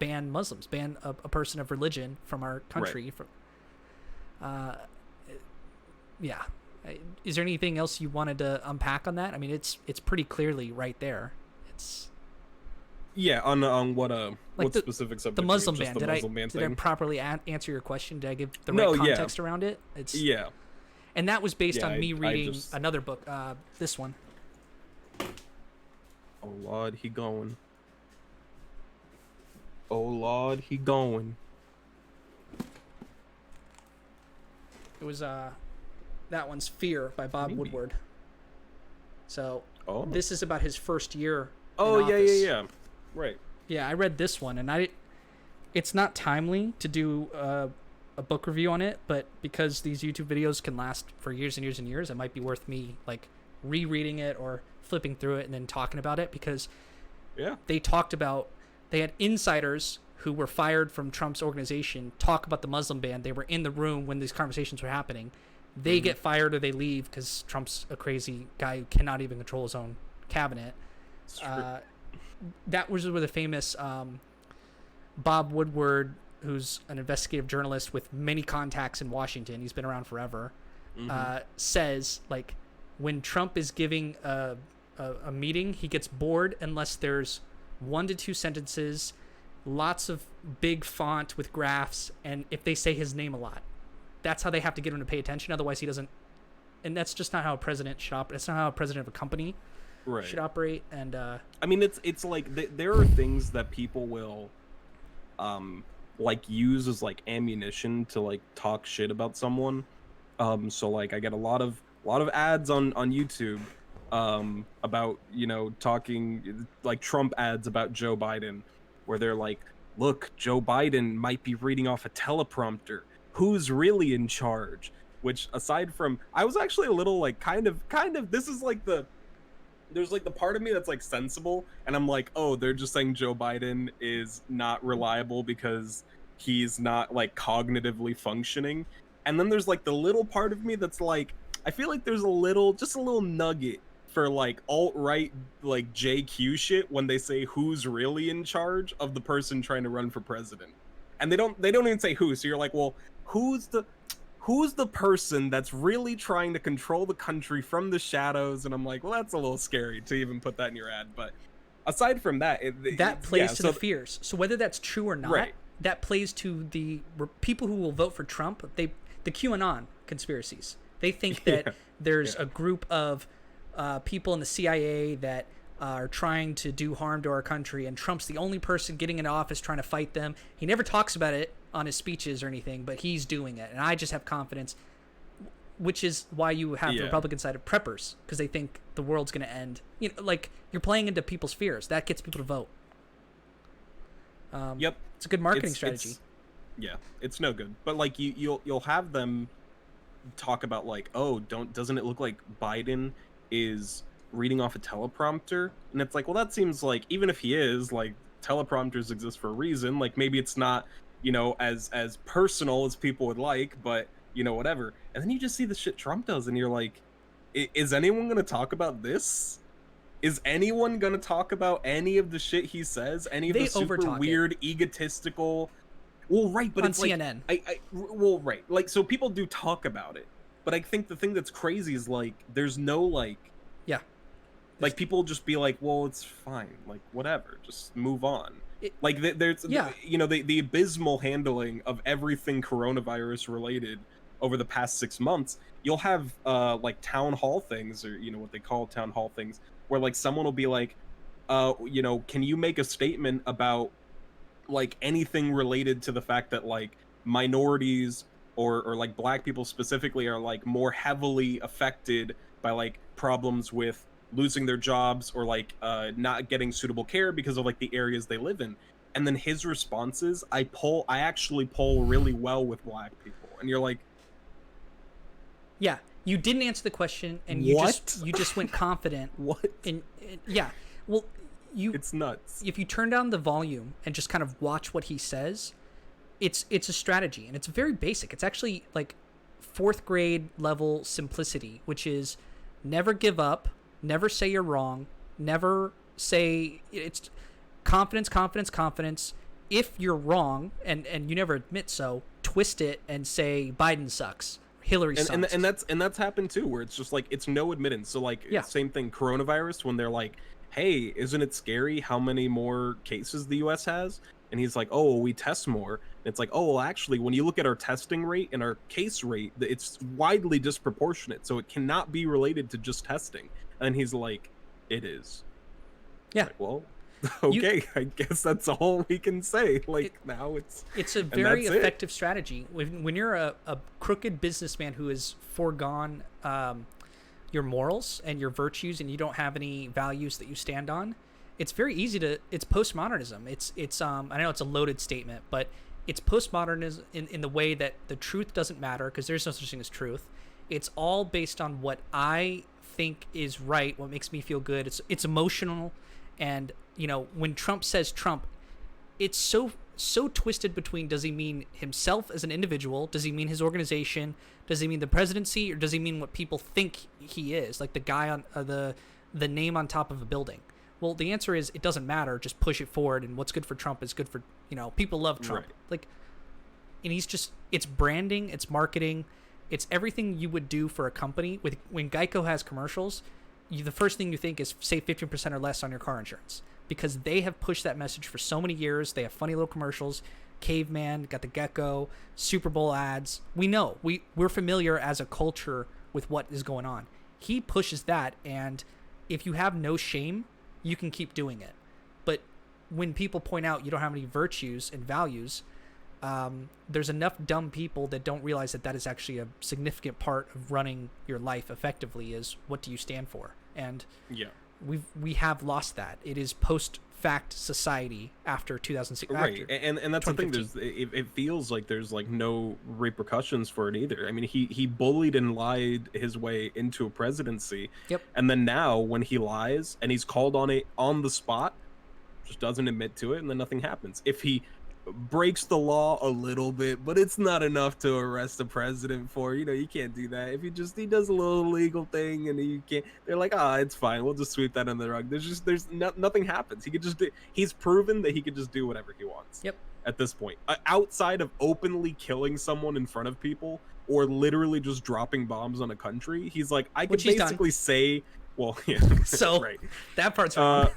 Ban Muslims, ban a person of religion from our country. Right. Is there anything else you wanted to unpack on that? I mean, it's pretty clearly right there. It's on what like what specific subject? The Muslim ban. Did I properly answer your question? Did I give the right context around it? And that was based on me reading another book. This one. Oh Lord, he going. Oh Lord, he going. It was that one's Fear by Bob Woodward. So this is about his first year. Oh yeah. Right. Yeah, I read this one, and it's not timely to do a book review on it, but because these YouTube videos can last for years and years and years, it might be worth me like rereading it or flipping through it and then talking about it, because Yeah. They had insiders who were fired from Trump's organization talk about the Muslim ban. They were in the room when these conversations were happening. They get fired or they leave because Trump's a crazy guy who cannot even control his own cabinet. That was where the famous Bob Woodward, who's an investigative journalist with many contacts in Washington, he's been around forever, says, like, when Trump is giving a meeting, he gets bored unless there's 1 to 2 sentences, lots of big font with graphs, and if they say his name a lot. That's how they have to get him to pay attention. Otherwise, he doesn't. And that's just not how a president should operate. That's not how a president of a company should operate. And I mean, it's like there are things that people will, like, use as like ammunition to like talk shit about someone. So like I get a lot of ads on YouTube about, you know, talking like Trump ads about Joe Biden, where they're like, look, Joe Biden might be reading off a teleprompter. Who's really in charge? Which, aside from, I was actually a little like kind of this is like there's like the part of me that's like sensible, and I'm like, oh, they're just saying Joe Biden is not reliable because he's not like cognitively functioning. And then there's like the little part of me that's like, I feel like there's just a little nugget for like alt-right like JQ shit when they say who's really in charge of the person trying to run for president. And they don't even say who. So you're like, well, who's the person that's really trying to control the country from the shadows? And I'm like, well, that's a little scary to even put that in your ad. But aside from that, that plays to the fears. So whether that's true or not, right, that plays to the people who will vote for Trump. The QAnon conspiracies. They think that there's a group of people in the CIA that are trying to do harm to our country, and Trump's the only person getting into office trying to fight them. He never talks about it on his speeches or anything, but he's doing it, and I just have confidence, which is why you have the Republican side of preppers, because they think the world's going to end. You know, like, you're playing into people's fears. That gets people to vote. It's a good marketing strategy. It's no good. But like you'll have them talk about like, oh, doesn't it look like Biden is reading off a teleprompter? And it's like, well, that seems like, even if he is, like, teleprompters exist for a reason. Like, maybe it's not, you know, as personal as people would like, but, you know, whatever. And then you just see the shit Trump does, and you're like, is anyone going to talk about this? Is anyone going to talk about any of the shit he says? Any of the super weird, egotistical... Well, right, but on it's CNN. Like, well, right. Like, so people do talk about it. But I think the thing that's crazy is, like, there's no, like... Yeah. Like, people just be like, well, it's fine. Like, whatever. Just move on. Like, there's, you know, the abysmal handling of everything coronavirus related over the past 6 months. You'll have, like, town hall things, or, you know, what they call town hall things, where, like, someone will be like, you know, can you make a statement about, like, anything related to the fact that, like, minorities or like black people specifically are like more heavily affected by like problems with losing their jobs or like not getting suitable care because of like the areas they live in. And then his responses, I actually poll really well with black people. And you're like, yeah, you didn't answer the question, and you just went confident. What? And yeah, well, it's nuts. If you turn down the volume and just kind of watch what he says, it's a strategy, and it's very basic. It's actually like 4th grade level simplicity, which is never give up, never say you're wrong, never say it's confidence. If you're wrong and you never admit so, twist it and say Biden sucks, Hillary sucks. And that's happened too, where it's just like, it's no admittance. So like, same thing, coronavirus, when they're like, hey, isn't it scary how many more cases the US has? And he's like, oh, we test more. And it's like, oh, well, actually, when you look at our testing rate and our case rate, it's widely disproportionate. So it cannot be related to just testing. And he's like, it is. Yeah. Like, well, okay, I guess that's all we can say. Like, now it's a very effective strategy. When you're a crooked businessman who has foregone your morals and your virtues, and you don't have any values that you stand on, it's very easy it's postmodernism. It's I know it's a loaded statement, but it's postmodernism in the way that the truth doesn't matter, because there's no such thing as truth. It's all based on what I think is right, what makes me feel good. It's emotional, And, you know, when Trump says Trump, it's so twisted between, does he mean himself as an individual? Does he mean his organization? Does he mean the presidency? Or does he mean what people think he is? Like the guy on the name on top of a building. Well, the answer is it doesn't matter. Just push it forward. And what's good for Trump is good for, you know, people love Trump. Right. Like, and he's just, it's branding, it's marketing, it's everything you would do for a company. When Geico has commercials, the first thing you think is save 15% or less on your car insurance, because they have pushed that message for so many years. They have funny little commercials, Caveman, got the gecko, Super Bowl ads. We know, we're familiar as a culture with what is going on. He pushes that, and if you have no shame, you can keep doing it. But when people point out you don't have any virtues and values, there's enough dumb people that don't realize that that is actually a significant part of running your life effectively, is what do you stand for? And yeah, we have lost that. It is post-fact society after 2006. Right, and that's the thing. It feels like there's like no repercussions for it either. I mean, he bullied and lied his way into a presidency. Yep. And then now when he lies and he's called on it on the spot, just doesn't admit to it, and then nothing happens. If he breaks the law a little bit, but it's not enough to arrest the president for. You know, you can't do that. If he does a little illegal thing and you can't, they're like, it's fine, we'll just sweep that under the rug. Nothing happens. He could just he's proven that he could just do whatever he wants. Yep. At this point, outside of openly killing someone in front of people or literally just dropping bombs on a country, he's like, I could basically say, well, yeah. So right. That part's wrong.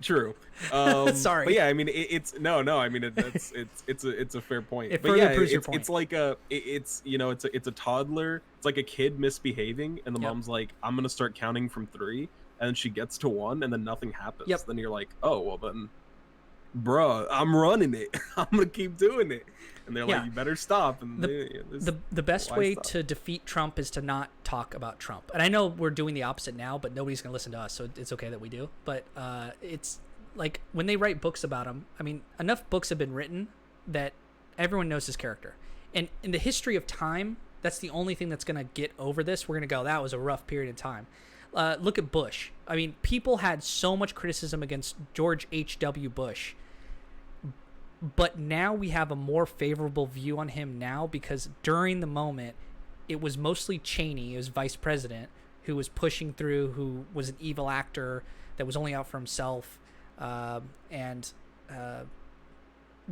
True. Sorry. But yeah, I mean, it's no. I mean, it's a fair point. It but further yeah, proves your point. it's like it's you know, it's a toddler. It's like a kid misbehaving, and the mom's like, I'm gonna start counting from 3, and then she gets to 1, and then nothing happens. Yep. Then you're like, oh well, then, bruh, I'm running it. I'm gonna keep doing it. And they're like, you better stop. And the best way to defeat Trump is to not talk about Trump. And I know we're doing the opposite now, but nobody's going to listen to us, so it's okay that we do. But it's like when they write books about him, I mean, enough books have been written that everyone knows his character. And in the history of time, that's the only thing that's going to get over this. We're going to go, that was a rough period of time. Look at Bush. I mean, people had so much criticism against George H.W. Bush. But now we have a more favorable view on him now, because during the moment, it was mostly Cheney, his vice president, who was pushing through, who was an evil actor that was only out for himself, and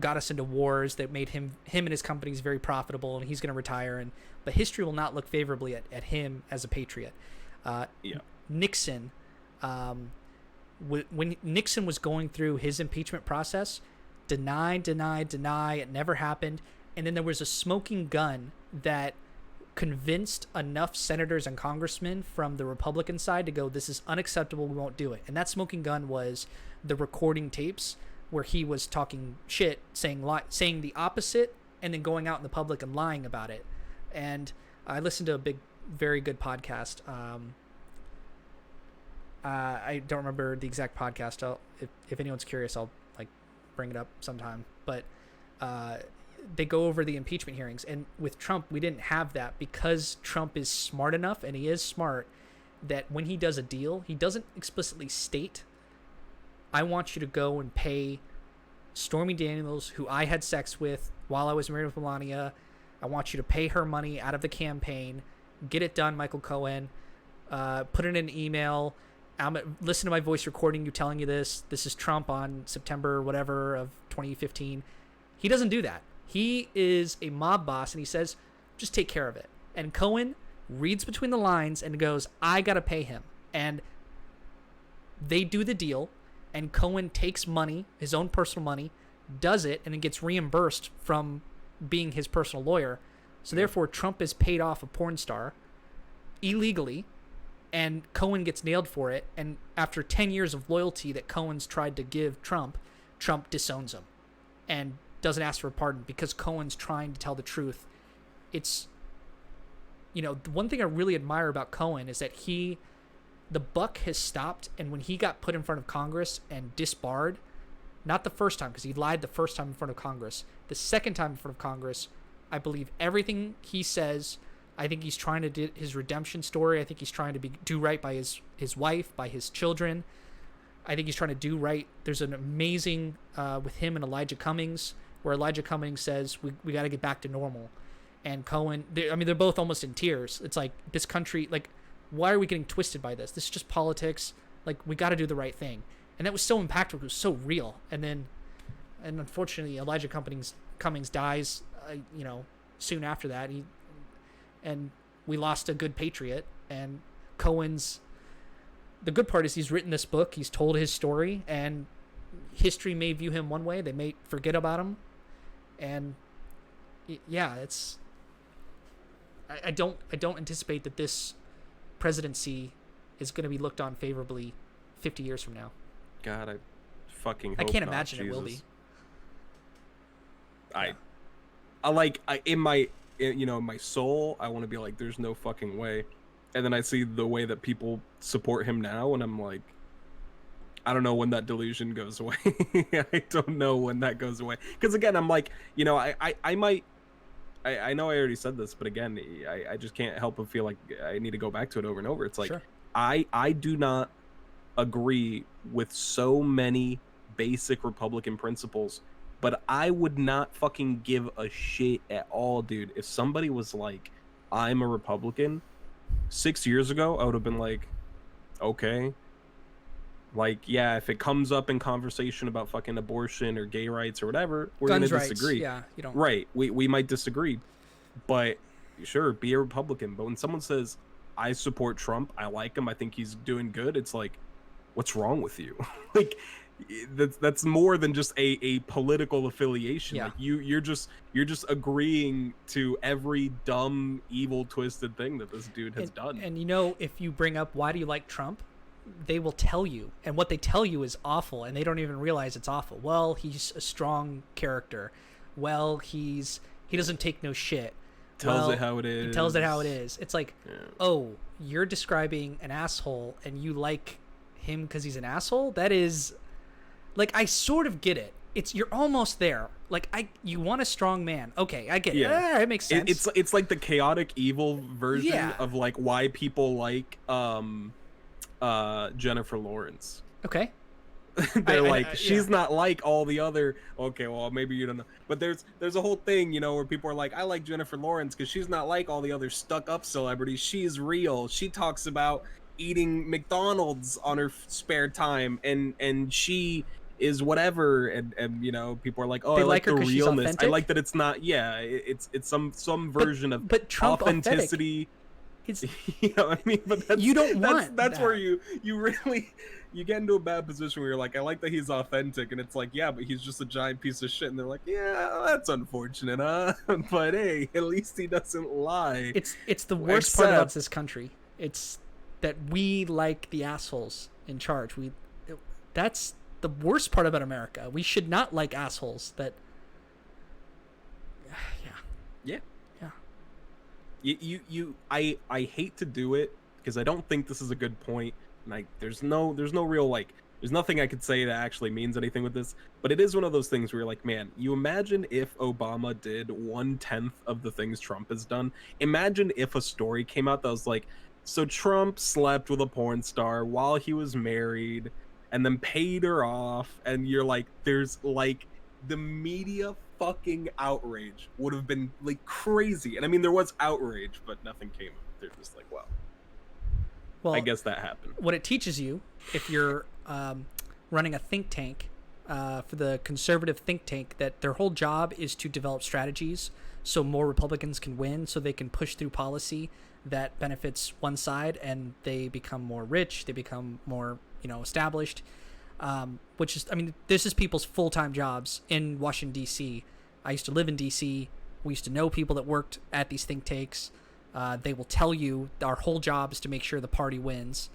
got us into wars that made him and his companies very profitable, and he's going to retire. But history will not look favorably at him as a patriot. Nixon, when Nixon was going through his impeachment process, deny, it never happened. And then there was a smoking gun that convinced enough senators and congressmen from the Republican side to go, this is unacceptable, we won't do it. And that smoking gun was the recording tapes where he was talking shit, saying the opposite, and then going out in the public and lying about it. And I listened to a very good podcast. I don't remember the exact podcast. If anyone's curious, I'll bring it up sometime. But they go over the impeachment hearings, and with Trump we didn't have that, because Trump is smart enough, and he is smart, that when he does a deal, he doesn't explicitly state, I want you to go and pay Stormy Daniels, who I had sex with while I was married with Melania. I want you to pay her money out of the campaign. Get it done, Michael Cohen. Put it in an email. Listen to my voice recording you telling you this. This is Trump on September whatever of 2015. He doesn't do that. He is a mob boss, and he says, just take care of it. And Cohen reads between the lines and goes, I got to pay him. And they do the deal, and Cohen takes money, his own personal money, does it, and then gets reimbursed from being his personal lawyer. So therefore, Trump is paid off a porn star illegally, and Cohen gets nailed for it. And after 10 years of loyalty that Cohen's tried to give Trump disowns him and doesn't ask for a pardon because Cohen's trying to tell the truth. It's, the one thing I really admire about Cohen is that the buck has stopped, and when he got put in front of Congress and disbarred, not the first time, because he lied the first time in front of Congress, the second time in front of Congress, I believe everything he says. I think he's trying to do his redemption story. I think he's trying to do right by his wife, by his children. I think he's trying to do right. There's an amazing with him and Elijah Cummings, where Elijah Cummings says we got to get back to normal, and Cohen. They're both almost in tears. It's like, this country, like, why are we getting twisted by this? This is just politics. Like, we got to do the right thing, and that was so impactful. It was so real. And unfortunately, Elijah Cummings dies. Soon after that, and we lost a good patriot. And Cohen's. The good part is he's written this book. He's told his story, and history may view him one way. They may forget about him, and yeah, it's. I don't anticipate that this presidency is going to be looked on favorably 50 years from now. God, I fucking hope I can't not, imagine Jesus. it will be. In my soul, I want to be like, there's no fucking way. And then I see the way that people support him now, and I'm like, I don't know when that delusion goes away. I don't know when that goes away. Because again, I'm like, I might, I know I already said this, but again, I just can't help but feel like I need to go back to it over and over. It's like, Sure. I do not agree with so many basic Republican principles, but I would not fucking give a shit at all, dude. If somebody was like, I'm a Republican, 6 years ago, I would have been like, okay. Like, yeah, if it comes up in conversation about fucking abortion or gay rights or whatever, we're going to disagree. Yeah, you don't. Right. We might disagree. But sure, be a Republican. But when someone says, I support Trump, I like him, I think he's doing good, it's like, what's wrong with you? Like, that's more than just a political affiliation. Yeah. Like you're just agreeing to every dumb, evil, twisted thing that this dude has done. And if you bring up, why do you like Trump, they will tell you, and what they tell you is awful, and they don't even realize it's awful. Well, he's a strong character. Well, he doesn't take no shit. Tells it how it is. He tells it how it is. It's like, oh, you're describing an asshole, and you like him because he's an asshole? That is, like, I sort of get it. You're almost there. Like, you want a strong man. Okay, I get it. Yeah, it makes sense. It's like the chaotic evil version of like why people like Jennifer Lawrence. Okay. They're she's not like all the other. Okay, well, maybe you don't know, but there's a whole thing, where people are like, I like Jennifer Lawrence because she's not like all the other stuck-up celebrities. She's real. She talks about eating McDonald's on her spare time, and she is whatever, and people are like, oh, I like the realness. I like that it's not. Yeah, it's some version of Trump authenticity. It's, I mean, but that's that. where you really you get into a bad position where you're like, I like that he's authentic, and it's like, yeah, but he's just a giant piece of shit, and they're like, yeah, that's unfortunate, huh? But hey, at least he doesn't lie. It's the worst part about this country. It's that we like the assholes in charge. That's the worst part about America. We should not like assholes that. Yeah. I hate to do it because I don't think this is a good point, and there's no real there's nothing I could say that actually means anything with this, but it is one of those things where you're like, man, you imagine if Obama did 1/10 of the things Trump has done. Imagine if a story came out that was like, so Trump slept with a porn star while he was married and then paid her off, and you're like, there's like the media fucking outrage would have been like crazy. And I mean, there was outrage, but nothing came of it. They're just like, well, I guess that happened. What it teaches you, if you're running a think tank for the conservative think tank, that their whole job is to develop strategies so more Republicans can win, so they can push through policy that benefits one side, and they become more rich, they become more established, which is, I mean, this is people's full-time jobs in Washington, D.C. I used to live in D.C. We used to know people that worked at these think tanks. They will tell you our whole job is to make sure the party wins.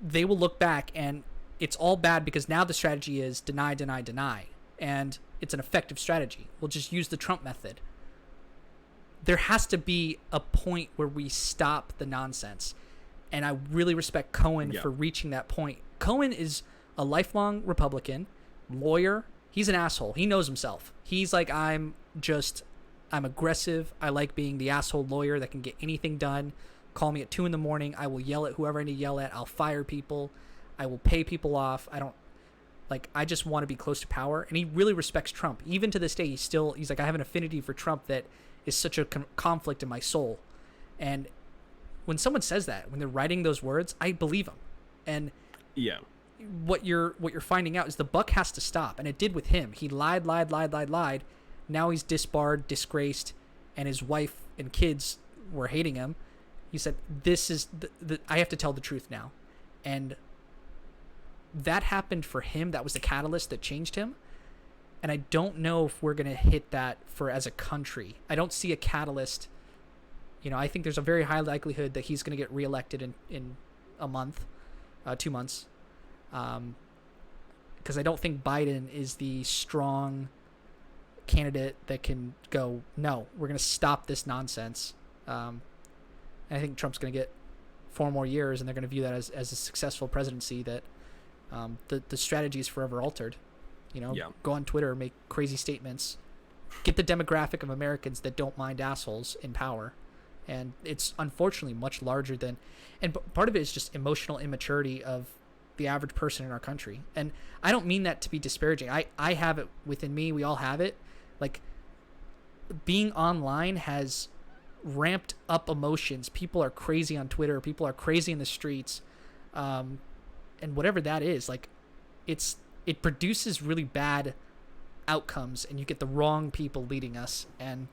They will look back, and it's all bad because now the strategy is deny, deny, deny. And it's an effective strategy. We'll just use the Trump method. There has to be a point where we stop the nonsense. And I really respect Cohen for reaching that point. Cohen is a lifelong Republican, lawyer. He's an asshole. He knows himself. He's like, I'm aggressive. I like being the asshole lawyer that can get anything done. call me at 2 a.m. I will yell at whoever I need to yell at. I'll fire people. I will pay people off. I don't like. I just want to be close to power. And he really respects Trump. Even to this day, he's like, I have an affinity for Trump that is such a conflict in my soul. And when someone says that, when they're writing those words, I believe them. And yeah, what you're finding out is the buck has to stop, and it did with him. He lied. Now he's disbarred, disgraced, and his wife and kids were hating him. He said, "This is I have to tell the truth now," and that happened for him. That was the catalyst that changed him. And I don't know if we're gonna hit that for as a country. I don't see a catalyst. I think there's a very high likelihood that he's gonna get reelected in a month, 2 months. Because I don't think Biden is the strong candidate that can go, no, we're going to stop this nonsense. And I think Trump's going to get 4 more years, and they're going to view that as a successful presidency, that the strategy is forever altered. Go on Twitter, make crazy statements, get the demographic of Americans that don't mind assholes in power. And it's unfortunately much larger than, and part of it is just emotional immaturity of the average person in our country. And I don't mean that to be disparaging. I have it within me. We all have it. Like, being online has ramped up emotions. People are crazy on Twitter. People are crazy in the streets. And whatever that is, like, it produces really bad outcomes, and you get the wrong people leading us. And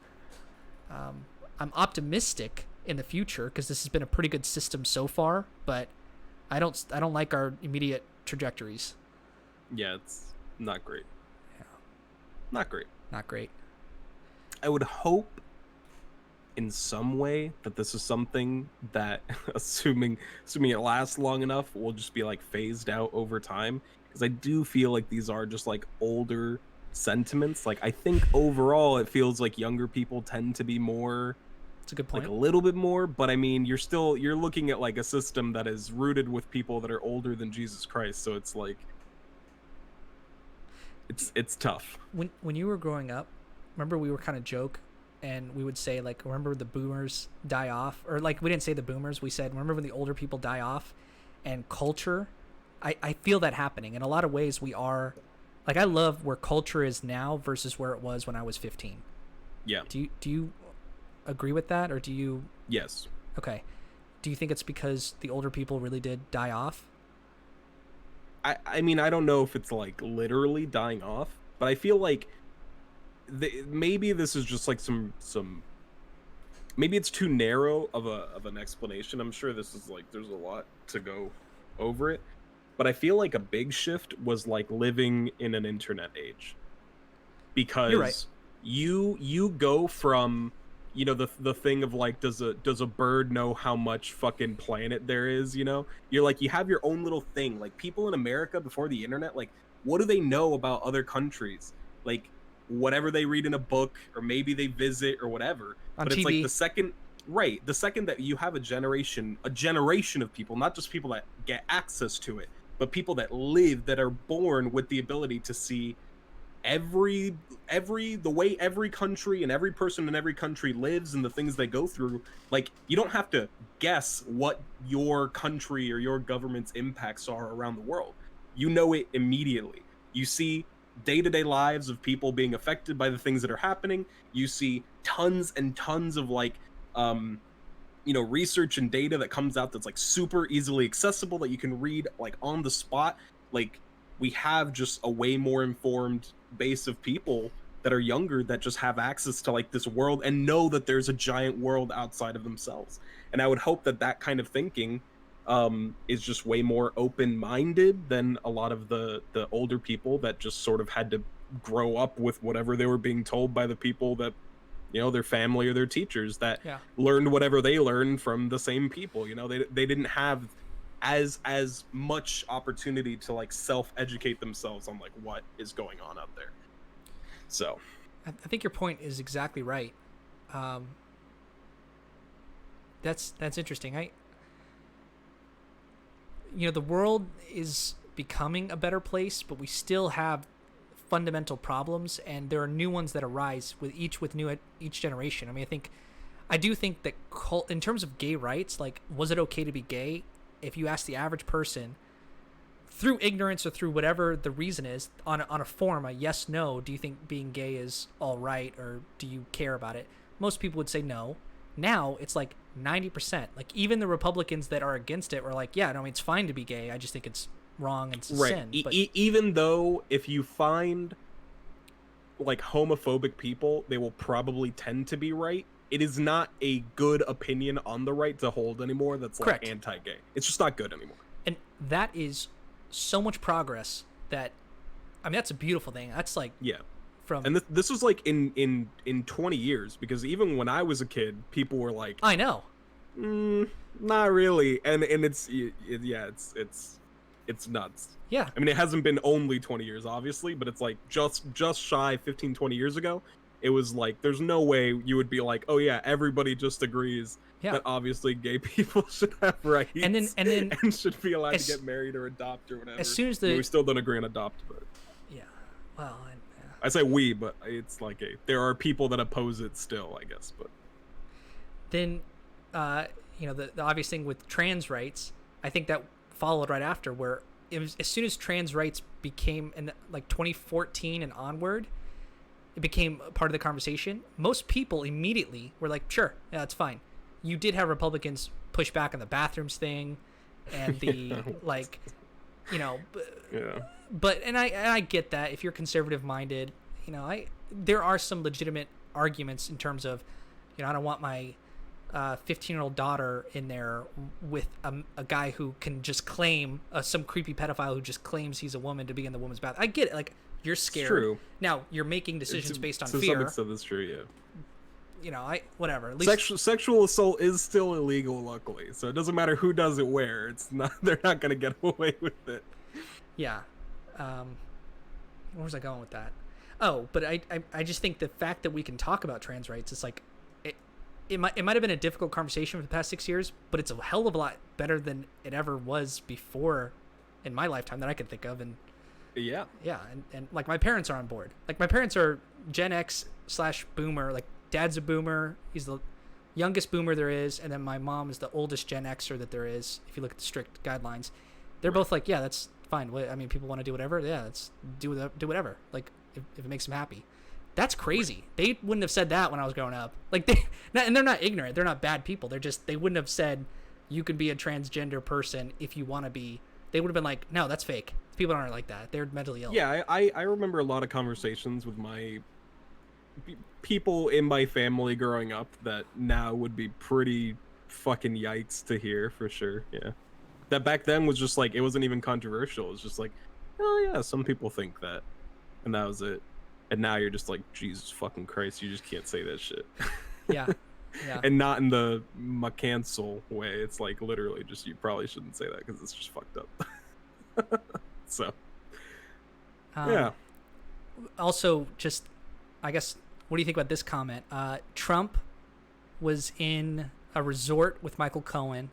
I'm optimistic in the future because this has been a pretty good system so far, but I don't like our immediate trajectories. Yeah, it's not great. Yeah. Not great. Not great. I would hope in some way that this is something that, assuming it lasts long enough, will just be like phased out over time. Because I do feel like these are just like older sentiments. Like, I think overall it feels like younger people tend to be more, it's a good point, like a little bit more, but I mean, you're looking at like a system that is rooted with people that are older than Jesus Christ, so it's like it's tough. When you were growing up, remember we were kind of joke, and we would say, like, remember the boomers die off, or like, we didn't say the boomers, we said remember when the older people die off. And culture, I feel that happening in a lot of ways. We are, like, I love where culture is now versus where it was when I was 15. Yeah. Do you agree with that, or do you? Yes. Okay. Do you think it's because the older people really did die off? I mean, I don't know if it's like literally dying off, but I feel like maybe this is just like some maybe it's too narrow of an explanation. I'm sure this is like, there's a lot to go over it, but I feel like a big shift was like living in an internet age, because you're right. you go from, the thing of like, does a bird know how much fucking planet there is? You're like, you have your own little thing. Like, people in America before the internet, like, what do they know about other countries? Like, whatever they read in a book, or maybe they visit or whatever. On but TV. It's like the second that you have a generation of people, not just people that get access to it, but people that live, that are born with the ability to see the way every country and every person in every country lives and the things they go through. Like, you don't have to guess what your country or your government's impacts are around the world. You know it immediately. You see day-to-day lives of people being affected by the things that are happening. You see tons and tons of like research and data that comes out that's like super easily accessible, that you can read like on the spot. Like, we have just a way more informed base of people that are younger, that just have access to like this world and know that there's a giant world outside of themselves. And I would hope that kind of thinking is just way more open-minded than a lot of the older people that just sort of had to grow up with whatever they were being told by the people that, their family or their teachers that learned whatever they learned from the same people. They didn't have as much opportunity to like self-educate themselves on like what is going on out there. So I think your point is exactly right. That's interesting. The world is becoming a better place, but we still have fundamental problems, and there are new ones that arise with each generation. I mean, I think I do think that in terms of gay rights, like, was it okay to be gay? If you ask the average person, through ignorance or through whatever the reason is, on a form, a yes, no, do you think being gay is all right, or do you care about it? Most people would say no. Now it's like 90%. Like, even the Republicans that are against it were like, yeah, no, I mean, it's fine to be gay. I just think it's wrong and it's a sin. But Even though if you find like homophobic people, they will probably tend to be right. It is not a good opinion on the right to hold anymore. That's like correct. Anti-gay. It's just not good anymore. And that is so much progress that, I mean, that's a beautiful thing. That's like, yeah. From and this was like in 20 years, because even when I was a kid, people were like, I know, not really, and it's nuts. Yeah, I mean, it hasn't been only 20 years, obviously, but it's like just shy 15-20 years ago. It was like, there's no way you would be like, oh yeah, everybody just agrees that obviously gay people should have rights, and then and should be allowed to get married or adopt or whatever. As soon as we still don't agree on adopt, but yeah, well, I say we, but it's like there are people that oppose it still, I guess. But then, you know, the obvious thing with trans rights, I think that followed right after, where it was as soon as trans rights became in like 2014 and onward, it became part of the conversation. Most people immediately were like, sure, yeah, that's fine. You did have Republicans push back on the bathrooms thing and the like, you know, but I get that if you're conservative minded, you know, there are some legitimate arguments in terms of, you know, I don't want my 15-year-old daughter in there with a guy who can just claim some creepy pedophile who just claims he's a woman to be in the woman's bath. I get it. Like, you're scared. It's true. Now you're making decisions based on fear. To some extent, that's true. Yeah. You know, whatever. At least sexual assault is still illegal, luckily. So it doesn't matter who does it where. It's not. They're not going to get away with it. Yeah. Where was I going with that? Oh, but I just think the fact that we can talk about trans rights, it's like, it might have been a difficult conversation for the past 6 years, but it's a hell of a lot better than it ever was before in my lifetime that I can think of. And yeah, and like, my parents are on board. Like, my parents are Gen X/boomer. Like, dad's a boomer. He's the youngest boomer there is, and then my mom is the oldest Gen Xer that there is, if you look at the strict guidelines. They're both like, yeah, that's fine. I mean, people want to do whatever. Yeah, let's do whatever. Like, if it makes them happy. That's crazy. They wouldn't have said that when I was growing up. Like, and they're not ignorant. They're not bad people. They wouldn't have said you could be a transgender person if you want to be. They would have been like, no, that's fake. People aren't like that. They're mentally ill. Yeah, I remember a lot of conversations with my people in my family growing up that now would be pretty fucking yikes to hear, for sure. Yeah. That back then was just like, it wasn't even controversial. It was just like, oh yeah, some people think that. And that was it. And now you're just like, Jesus fucking Christ, you just can't say that shit. Yeah. Yeah. And not in the cancel way. It's like, literally just, you probably shouldn't say that because it's just fucked up. So, yeah. Also, just, I guess, what do you think about this comment? Trump was in a resort with Michael Cohen,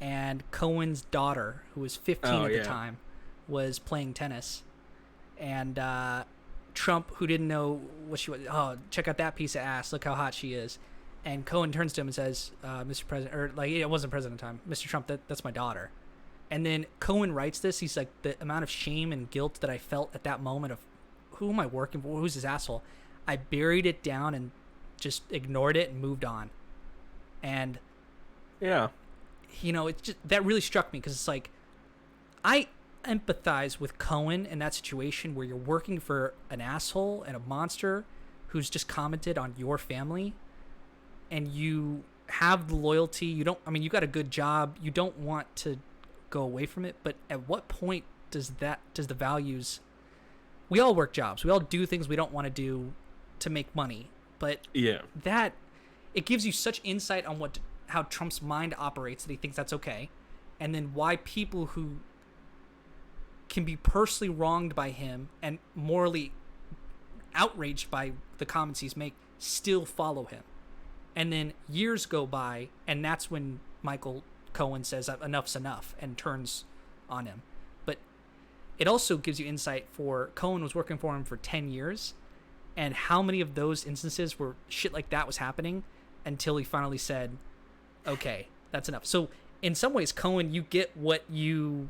and Cohen's daughter, who was 15 at the time, was playing tennis. And Trump, who didn't know what she was, oh, check out that piece of ass, look how hot she is. And Cohen turns to him and says, Mr. President, or like, it wasn't president at the time, Mr. Trump, that's my daughter. And then Cohen writes this, he's like, the amount of shame and guilt that I felt at that moment of, who am I working for? Who's this asshole? I buried it down and just ignored it and moved on. And yeah, you know, it just, that really struck me, because it's like, I empathize with Cohen in that situation where you're working for an asshole and a monster who's just commented on your family, and you have the loyalty. You don't, I mean, you got a good job. You don't want to go away from it. But at what point does the values, we all work jobs. We all do things we don't want to do to make money. But yeah, that, it gives you such insight on how Trump's mind operates that he thinks that's okay. And then why people who can be personally wronged by him and morally outraged by the comments he's make still follow him. And then years go by, and that's when Michael Cohen says enough's enough and turns on him. But it also gives you insight for Cohen was working for him for 10 years, and how many of those instances where shit like that was happening, until he finally said, okay, that's enough. So in some ways, Cohen, you get what you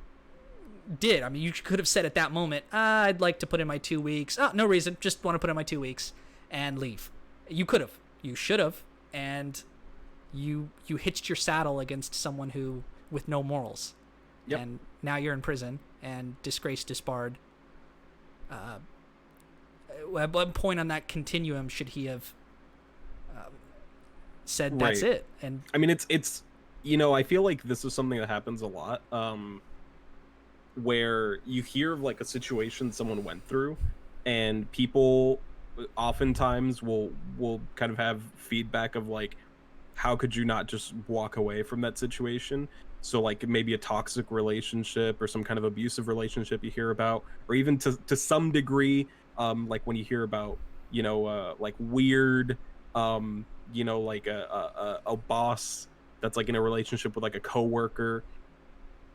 did. I mean, you could have said at that moment, I'd like to put in my 2 weeks. Oh, no reason. Just want to put in my 2 weeks and leave. You could have. You should have. And you hitched your saddle against someone who with no morals. Yep. And now you're in prison and disgraced, disbarred. At what point on that continuum should he have said that's Right. it? And I mean, it's you know, I feel like this is something that happens a lot, where you hear of like a situation someone went through, and people oftentimes will kind of have feedback of like, how could you not just walk away from that situation? So like maybe a toxic relationship or some kind of abusive relationship you hear about, or even to some degree, like when you hear about, like weird, like a boss that's like in a relationship with like a coworker,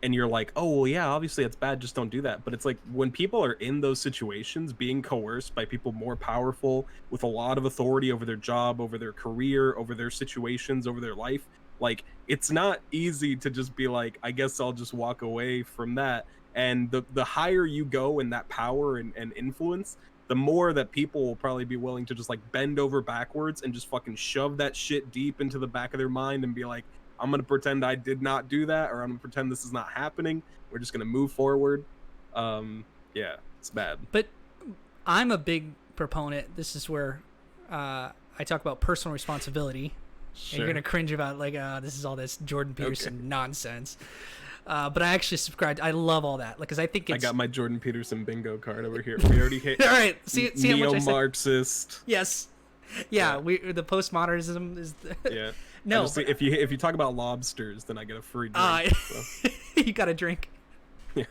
and you're like, oh well, yeah, obviously that's bad, just don't do that. But it's like when people are in those situations being coerced by people more powerful with a lot of authority over their job, over their career, over their situations, over their life, like it's not easy to just be like, I guess I'll just walk away from that. And the higher you go in that power and influence, the more that people will probably be willing to just like bend over backwards and just fucking shove that shit deep into the back of their mind and be like, I'm going to pretend I did not do that, or I'm going to pretend this is not happening. We're just going to move forward. Yeah, it's bad. But I'm a big proponent. This is where I talk about personal responsibility. Sure. And you're going to cringe about like, this is all this Jordan Peterson nonsense. But I actually subscribed. I love all that. Like, cause I think it's... I got my Jordan Peterson bingo card over here. We already hit... All right. See how much I said? Neo-Marxist. Yes. Yeah. The postmodernism is... Yeah. No. If you talk about lobsters, then I get a free drink. So. You got a drink. Yeah.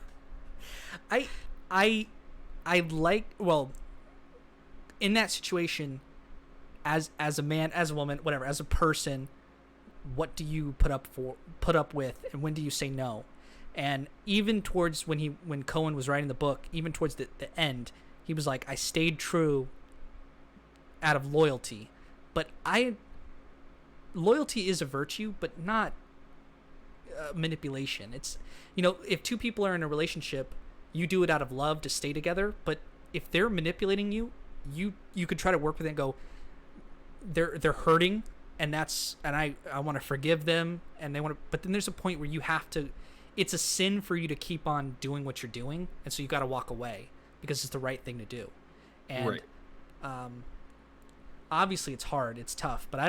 I like, well, in that situation, as a man, as a woman, whatever, as a person, what do you put up with, and when do you say no? And even towards when Cohen was writing the book, even towards the end, he was like, I stayed true out of loyalty. But loyalty is a virtue, but not manipulation. It's, if two people are in a relationship, you do it out of love to stay together. But if they're manipulating you, you could try to work with it and go, they're hurting, and I want to forgive them, and they want to, but then there's a point where you have to, it's a sin for you to keep on doing what you're doing, and so you got to walk away because it's the right thing to do. And right. Obviously it's hard, it's tough, but I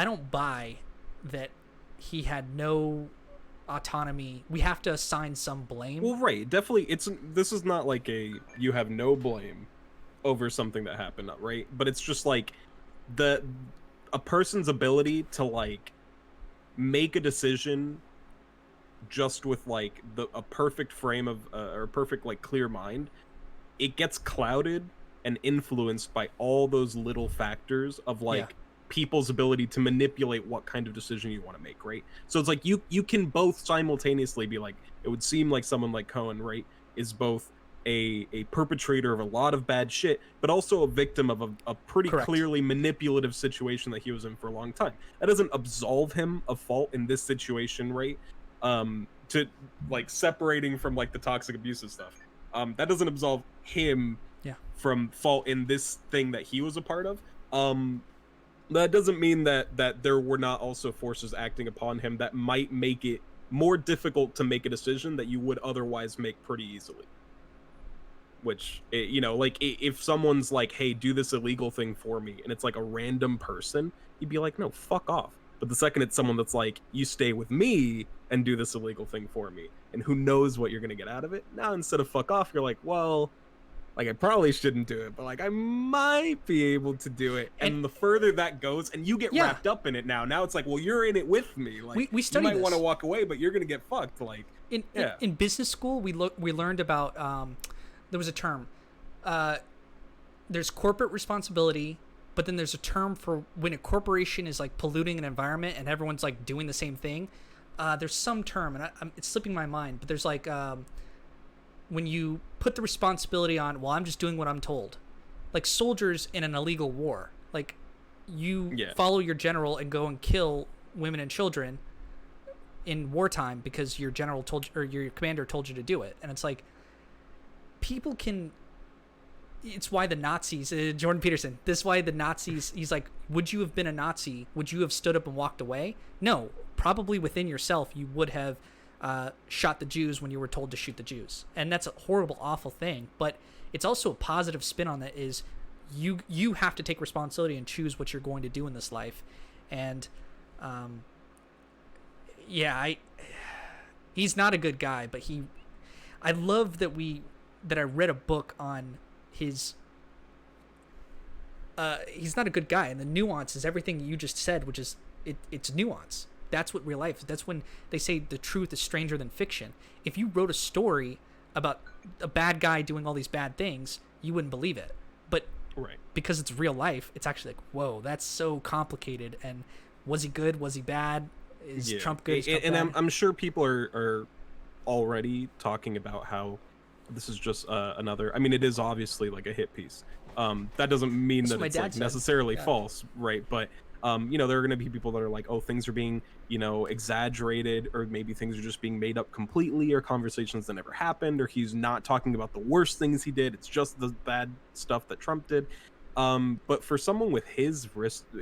don't buy that he had no autonomy. We have to assign some blame. Well, right, definitely. This is not like you have no blame over something that happened, right? But it's just like a person's ability to like make a decision just with like a perfect frame of or a perfect like clear mind, it gets clouded and influenced by all those little factors of like people's ability to manipulate what kind of decision you want to make, right? So it's like you can both simultaneously be like, it would seem like someone like Cohen, right, is both a perpetrator of a lot of bad shit, but also a victim of a pretty Correct. Clearly manipulative situation that he was in for a long time. That doesn't absolve him of fault in this situation, right? To like separating from like the toxic abusive stuff. That doesn't absolve him from fault in this thing that he was a part of. That doesn't mean that there were not also forces acting upon him that might make it more difficult to make a decision that you would otherwise make pretty easily. Which, like if someone's like, hey, do this illegal thing for me, and it's like a random person, you'd be like, no, fuck off. But the second it's someone that's like, you stay with me and do this illegal thing for me, and who knows what you're going to get out of it, now instead of fuck off, you're like, well, like I probably shouldn't do it, but like I might be able to do it. And the further that goes, and you get wrapped up in it now it's like, well, you're in it with me. Like we studied you might want to walk away, but you're going to get fucked. Like in business school, we learned about there was a term. There's corporate responsibility, but then there's a term for when a corporation is like polluting an environment and everyone's like doing the same thing. There's some term, and it's slipping my mind, but there's like when you put the responsibility on, well, I'm just doing what I'm told. Like soldiers in an illegal war. Like you Yeah. follow your general and go and kill women and children in wartime because your general told you, or your commander told you to do it. And it's like, people can, it's why the Nazis, Jordan Peterson, this is why the Nazis, he's like, would you have been a Nazi? Would you have stood up and walked away? No, probably within yourself, you would have shot the Jews when you were told to shoot the Jews. And that's a horrible, awful thing. But it's also a positive spin on that is you have to take responsibility and choose what you're going to do in this life. And he's not a good guy, but I love that I read a book on his he's not a good guy, and the nuance is everything you just said, which is it's nuance. That's what real life is. That's when they say the truth is stranger than fiction. If you wrote a story about a bad guy doing all these bad things, you wouldn't believe it. But Right. because it's real life, it's actually like, whoa, that's so complicated. And was he good? Was he bad? Is Trump good? Is Trump And bad? I'm sure people are already talking about how this is just another. I mean, it is obviously like a hit piece. That doesn't mean That's what that my it's dad like said. necessarily Yeah. false, right? But there are going to be people that are like, oh, things are being, exaggerated, or maybe things are just being made up completely, or conversations that never happened, or he's not talking about the worst things he did. It's just the bad stuff that Trump did. But for someone with his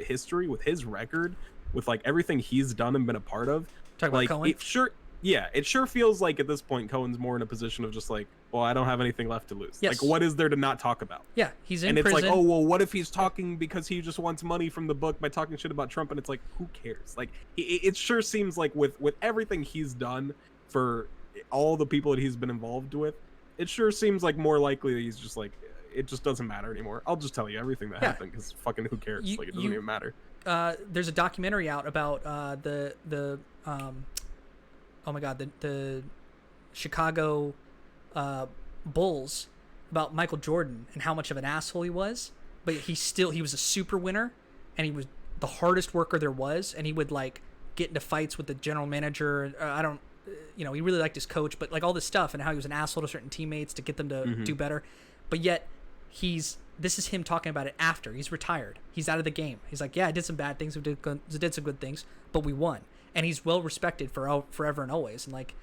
history, with his record, with like everything he's done and been a part of, Talk about like Cohen? it sure feels like at this point Cohen's more in a position of just like, well, I don't have anything left to lose. Yes. Like, what is there to not talk about? Yeah, he's in And it's prison. like, oh, well, what if he's talking because he just wants money from the book by talking shit about Trump? And it's like, who cares? Like, it sure seems like with everything he's done for all the people that he's been involved with, it sure seems like more likely that he's just like, it just doesn't matter anymore. I'll just tell you everything that happened because fucking who cares? Like, it doesn't even matter. There's a documentary out about the Chicago Bulls, about Michael Jordan and how much of an asshole he was, but he was a super winner, and he was the hardest worker there was, and he would like get into fights with the general manager. He really liked his coach, but like all this stuff, and how he was an asshole to certain teammates to get them to do better. But yet this is him talking about it after he's retired. He's out of the game. He's like, yeah, I did some bad things, we did some good things, but we won, and he's well respected forever and always. And like,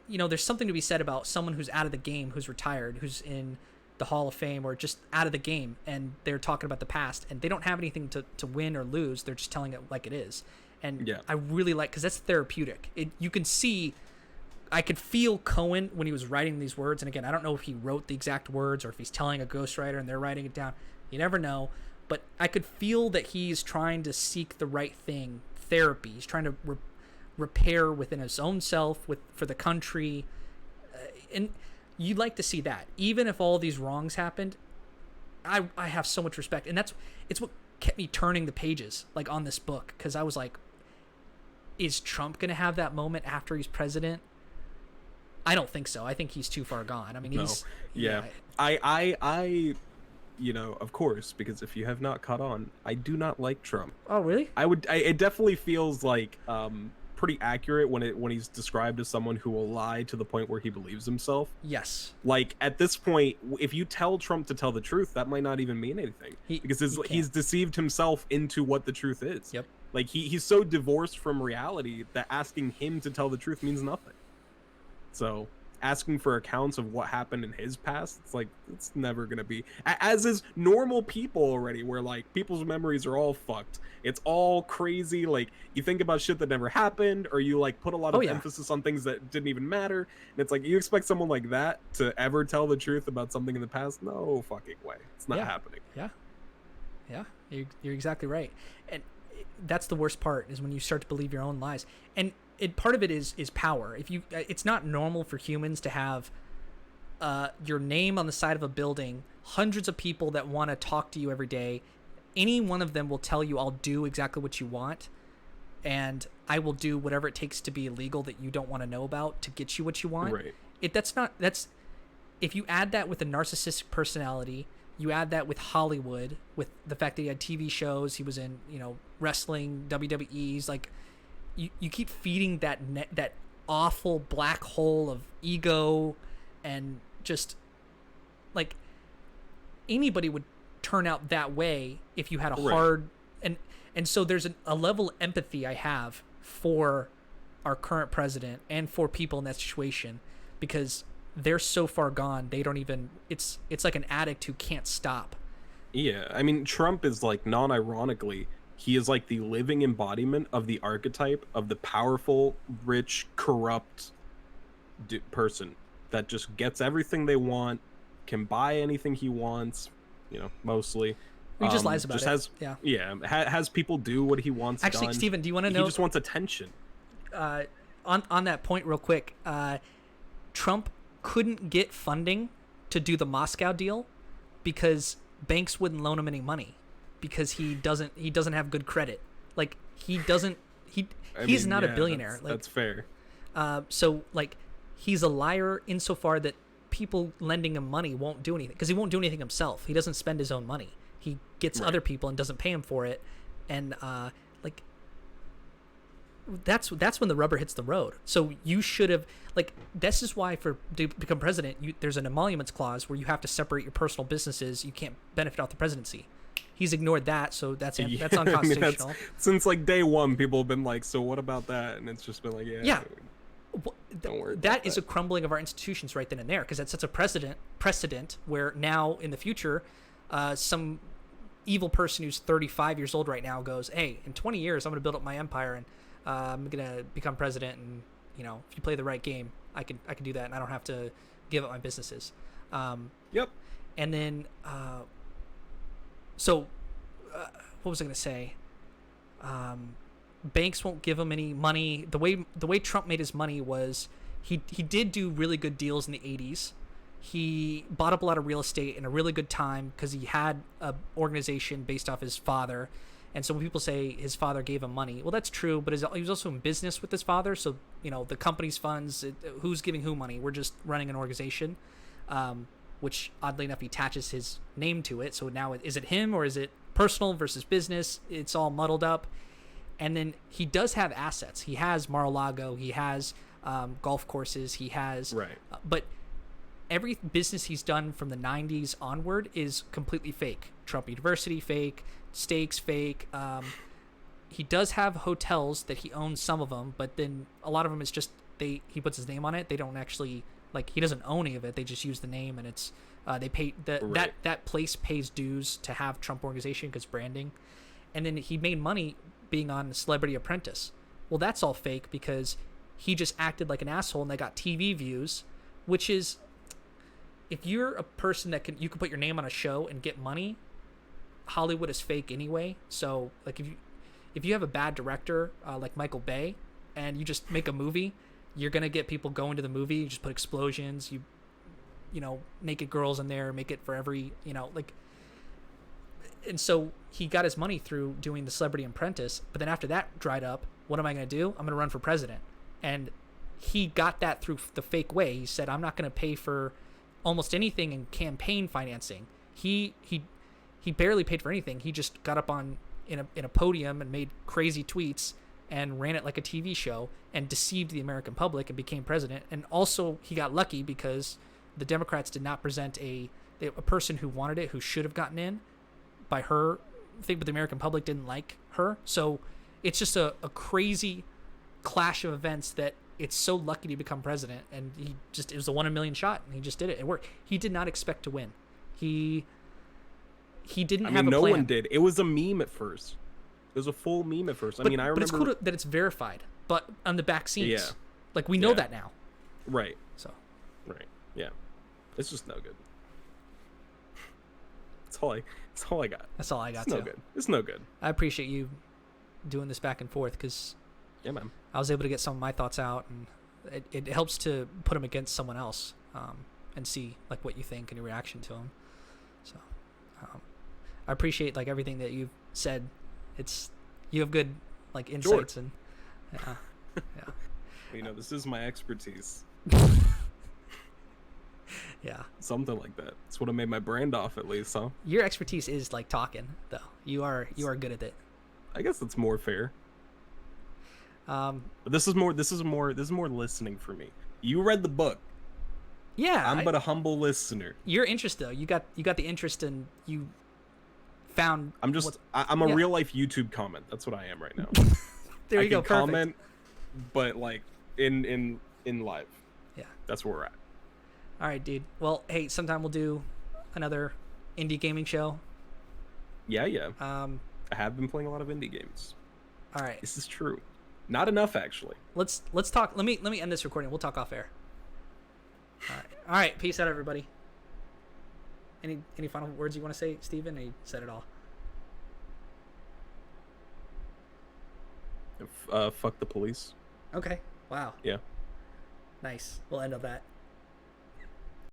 there's something to be said about someone who's out of the game, who's retired, who's in the Hall of Fame, or just out of the game, and they're talking about the past, and they don't have anything to win or lose. They're just telling it like it is. And Yeah. I really like, because that's therapeutic. You can see, I could feel Cohen when he was writing these words. And again, I don't know if he wrote the exact words or if he's telling a ghostwriter and they're writing it down. You never know. But I could feel that he's trying to seek the right thing, therapy. He's trying to repair within his own self, for the country. And you'd like to see that. Even if all these wrongs happened, I have so much respect. And it's what kept me turning the pages like on this book, because I was like, is Trump going to have that moment after he's president? I don't think so. I think he's too far gone. I mean, he's... Yeah. I of course, because if you have not caught on, I do not like Trump. Oh, really? It definitely feels like pretty accurate when he's described as someone who will lie to the point where he believes himself. Yes. Like, at this point, if you tell Trump to tell the truth, that might not even mean anything, because he's deceived himself into what the truth is. Yep. Like, he's so divorced from reality that asking him to tell the truth means nothing. So asking for accounts of what happened in his past, it's like, it's never gonna be, as is normal people already, where like people's memories are all fucked. It's all crazy. Like, you think about shit that never happened, or you like put a lot of emphasis on things that didn't even matter, and it's like, you expect someone like that to ever tell the truth about something in the past? No fucking way. It's not happening. Yeah, you're exactly right. And that's the worst part, is when you start to believe your own lies. And part of it is power. It's not normal for humans to have your name on the side of a building, hundreds of people that want to talk to you every day. Any one of them will tell you, I'll do exactly what you want, and I will do whatever it takes to be illegal that you don't want to know about to get you what you want. Right. If you add that with a narcissistic personality, you add that with Hollywood, with the fact that he had TV shows, he was in, wrestling, WWE's, like, you keep feeding that awful black hole of ego, and just like, anybody would turn out that way if you had a Right. hard and so there's a level of empathy I have for our current president and for people in that situation because they're so far gone they don't even it's like an addict who can't stop. Yeah, I mean, Trump is like, non-ironically, he is like the living embodiment of the archetype of the powerful, rich, corrupt person that just gets everything they want, can buy anything he wants, mostly. He just lies about just it. Has, yeah. Has people do what he wants Actually, done. Steven, do you want to know? He just wants attention. On that point, real quick, Trump couldn't get funding to do the Moscow deal because banks wouldn't loan him any money because he doesn't have good credit. Like he's not a billionaire. That's fair. So like he's a liar insofar that people lending him money won't do anything because he won't do anything himself. He doesn't spend his own money. He gets other people and doesn't pay him for it. And like that's when the rubber hits the road. So you should have this is why to become president, there's an emoluments clause where you have to separate your personal businesses. You can't benefit off the presidency. He's ignored that, so that's unconstitutional. I mean, since like day one, people have been like, "So what about that?" And it's just been like, "Yeah, don't worry." That is a crumbling of our institutions right then and there because that sets a precedent where now in the future, some evil person who's 35 years old right now goes, "Hey, in 20 years, I'm going to build up my empire and I'm going to become president, and if you play the right game, I can do that, and I don't have to give up my businesses." Yep. And then, so what was I going to say? Banks won't give him any money. The way Trump made his money was he did do really good deals in the 80s. He bought up a lot of real estate in a really good time because he had an organization based off his father. And so when people say his father gave him money, well, that's true, but he was also in business with his father. So, the company's funds, who's giving who money? We're just running an organization, which oddly enough, he attaches his name to it. So now is it him or is it personal versus business? It's all muddled up. And then he does have assets. He has Mar-a-Lago. He has golf courses. He has, but every business he's done from the 90s onward is completely fake. Trump University, fake. Steaks, fake. He does have hotels that he owns, some of them, but then a lot of them is just he puts his name on it. They don't actually he doesn't own any of it. They just use the name, and it's they pay that place pays dues to have Trump organization because branding. And then he made money being on Celebrity Apprentice. Well, that's all fake because he just acted like an asshole and they got TV views, which is, if you're a person that you can put your name on a show and get money, Hollywood is fake anyway. So if you have a bad director like Michael Bay and you just make a movie, you're gonna get people going to the movie. You just put explosions, naked girls in there, make it for every and so he got his money through doing the Celebrity Apprentice. But then after that dried up, what am I gonna do? I'm gonna run for president. And he got that through the fake way. He said, I'm not gonna pay for almost anything in campaign financing. He barely paid for anything. He just got up in a podium and made crazy tweets and ran it like a TV show and deceived the American public and became president. And also he got lucky because the Democrats did not present a person who wanted it, who should have gotten in by her thing, but the American public didn't like her. So it's just a crazy clash of events that it's so lucky to become president. And it was a 1 in a million shot and he just did it. It worked. He did not expect to win. He didn't have a plan. No one did. It was a meme at first. It was a full meme at first. I remember. But it's cool that it's verified. But on the back scenes, we know that now. Right. So. Right. Yeah. It's just no good. That's all I got. That's all I got. It's no good. It's no good. I appreciate you doing this back and forth because. Yeah, man. I was able to get some of my thoughts out, and it helps to put them against someone else, and see what you think and your reaction to them. So. I appreciate everything that you've said. You have good insights and yeah. This is my expertise. Yeah. Something like that. That's what I made my brand off, at least, huh? Your expertise is talking, though. You are good at it. I guess that's more fair. But this is more listening for me. You read the book. Yeah. I'm but a humble listener. Your interest, though, you got the interest, and you found. I'm a yeah. real life YouTube comment. That's what I am right now. There I you go. can Perfect. comment, but like in live. Yeah. That's where we're at. All right, dude. Well, hey, sometime we'll do another indie gaming show. Yeah, yeah. Um, I have been playing a lot of indie games. all right. This is true. Not enough, actually. Let's talk. Let me end this recording. We'll talk off air. All right. All right. Peace out, everybody. Any final words you want to say, Steven? You said it all. Fuck the police. Okay. Wow. Yeah. Nice. We'll end on that.